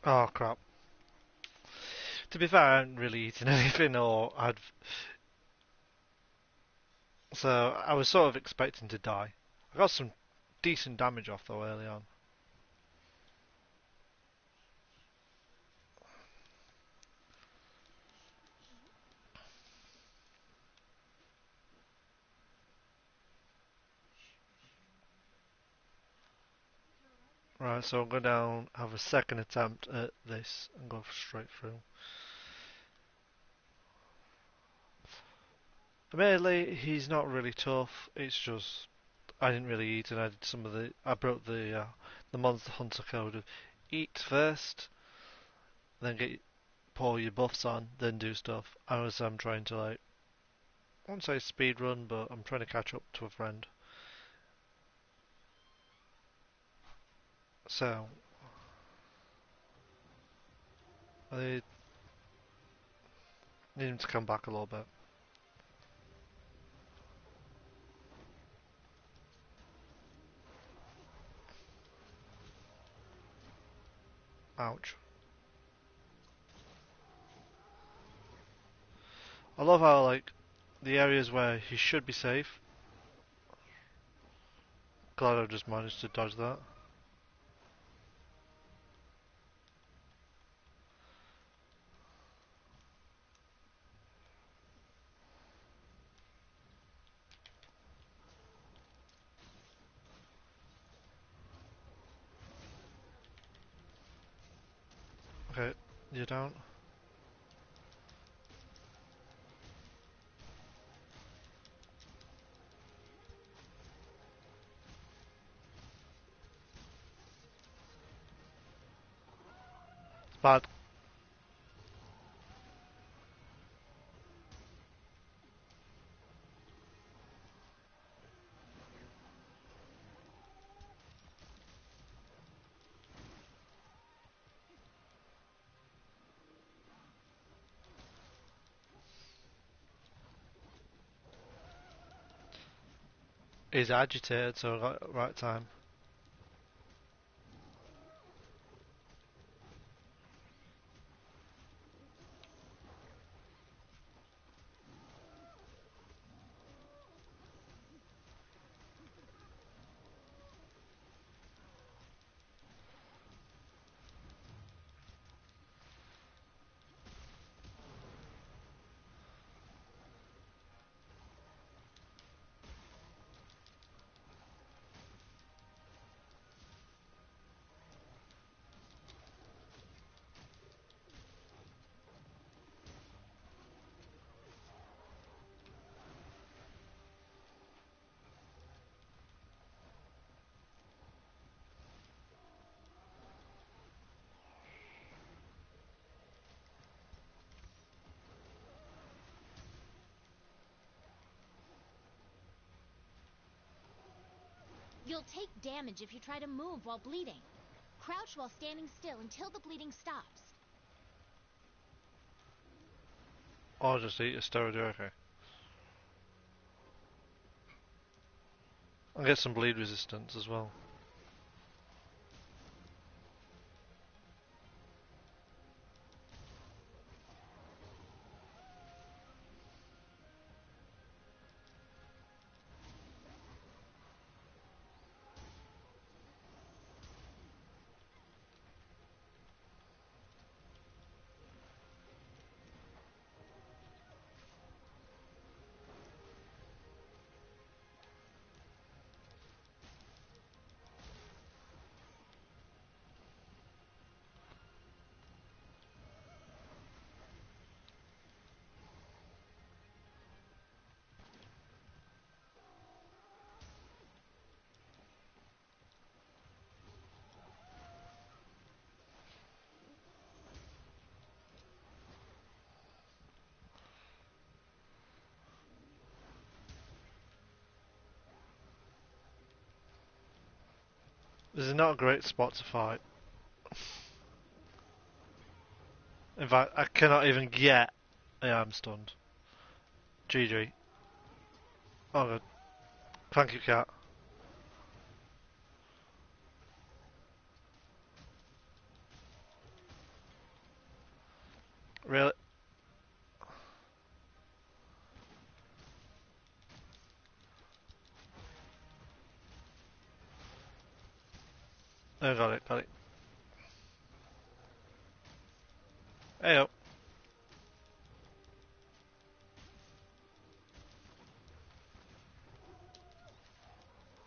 Oh crap. To be fair, I hadn't really eaten anything so I was sort of expecting to die. I got some decent damage off though early on. Right, so I'll go down, have a second attempt at this and go straight through. Admittedly, he's not really tough. It's just I didn't really eat, and I did I broke the Monster Hunter code of eat first, then pour your buffs on, then do stuff. I'm trying to I won't say speed run, but I'm trying to catch up to a friend. So I need him to come back a little bit. Ouch. I love how, like, the areas where he should be safe. Glad I just managed to dodge that. Okay, you're down. It's bad. He's agitated, so right time. You'll take damage if you try to move while bleeding. Crouch while standing still until the bleeding stops. Or just eat a steroid, okay. I'll get some bleed resistance as well. This is not a great spot to fight. In fact, I cannot even get. Yeah, I'm stunned. GG. Oh good. Thank you, cat. Really? Oh, got it, got it. Heyo.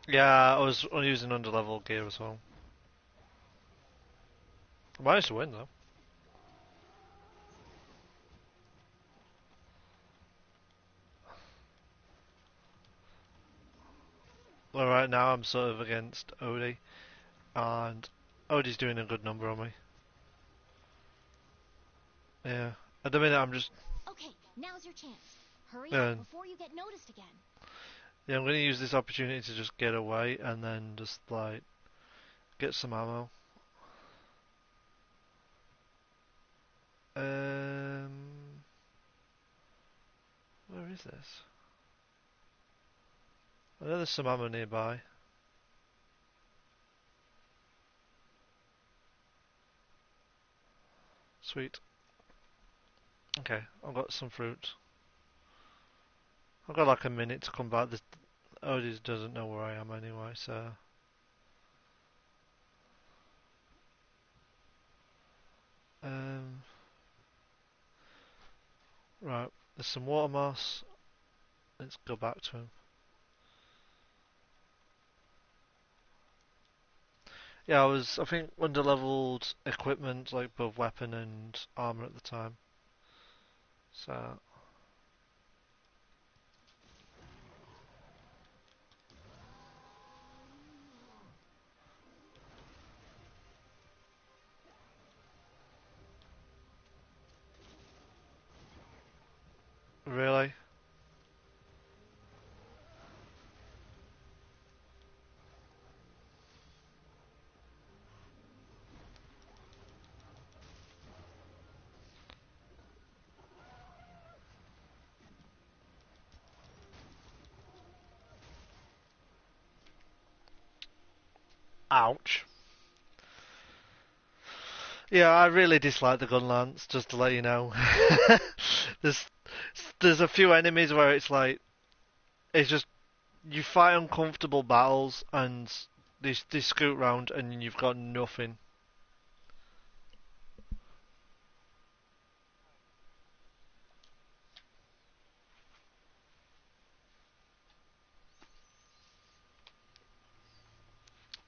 Yeah, I was using underlevel gear as well. I managed to win though. Well, right now I'm sort of against Odie, and Odie's doing a good number on me. Yeah. At the minute I'm just... Okay, now's your chance. Hurry Yeah, up before you get noticed again. yeah, I'm going to use this opportunity to just get away and then just, like, get some ammo. Where is this? I know there's some ammo nearby. Sweet. Okay, I've got some fruit. I've got like a minute to come back. This Odie doesn't know where I am anyway, so... Right, there's some water moss. Let's go back to him. Yeah, I think, under-leveled equipment, like both weapon and armor at the time. So... Really? Ouch. Yeah, I really dislike the Gunlance, just to let you know. there's there's a few enemies where it's like it's just you fight uncomfortable battles and they scoot round and you've got nothing.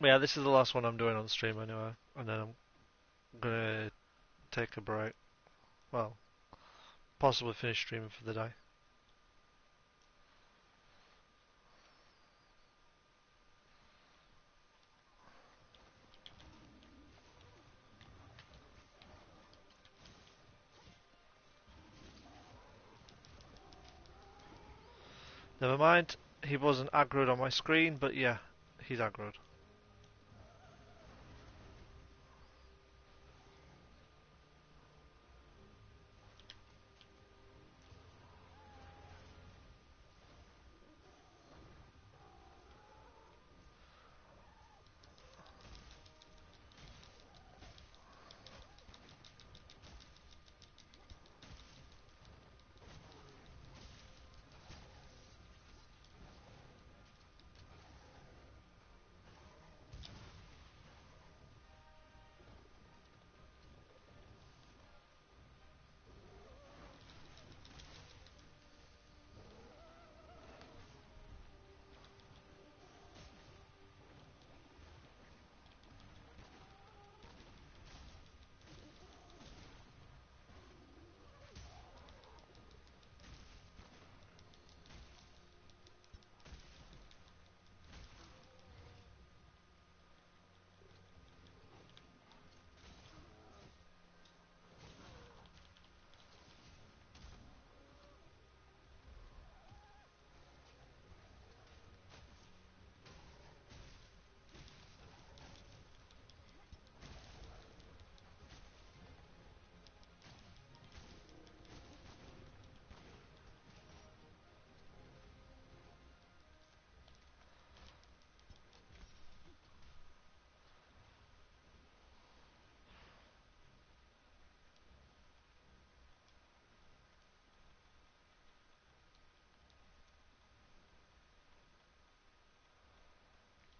Yeah, this is the last one I'm doing on stream anyway, and then I'm gonna take a break. Well, possibly finish streaming for the day. Never mind, he wasn't aggroed on my screen, but yeah, he's aggroed.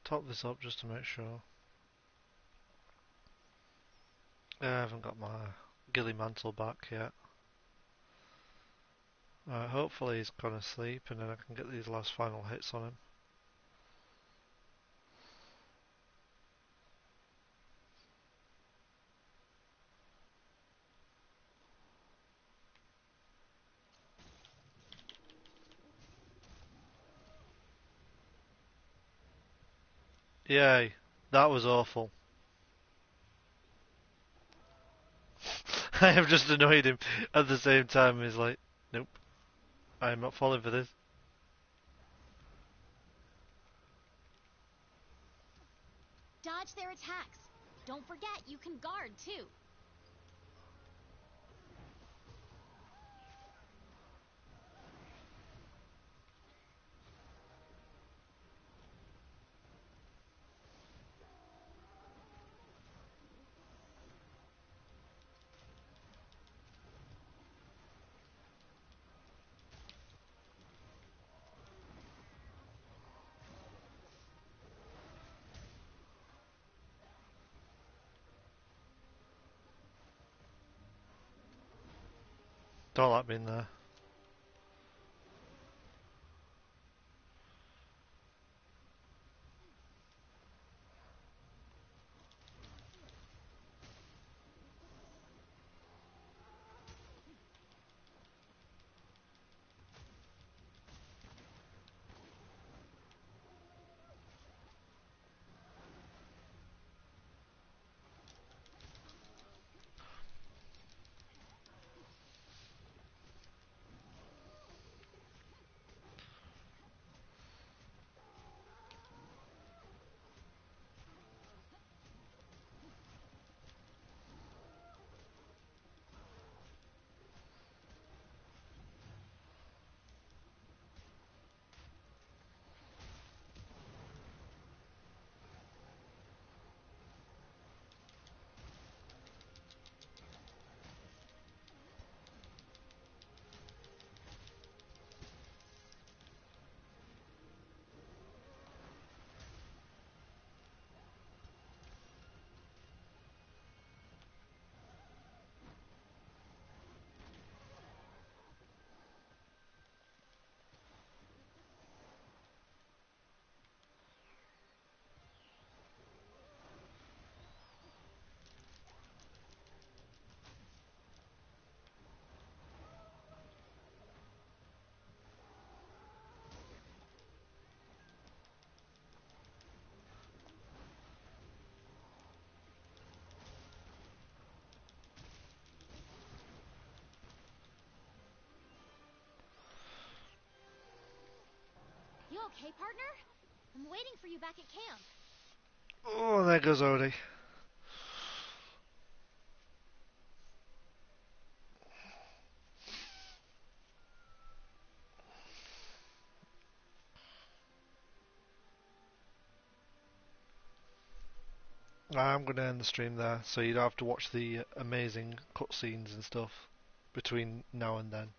Top this up just to make sure. I haven't got my ghillie mantle back yet. Hopefully he's gone to sleep and then I can get these last final hits on him. Yay, that was awful. I have just annoyed him at the same time. He's like, nope, I am not falling for this. Dodge their attacks. Don't forget, you can guard too. Don't like being there. You okay, partner? I'm waiting for you back at camp. Oh, there goes Odie. I'm going to end the stream there, so you don't have to watch the amazing cutscenes and stuff between now and then.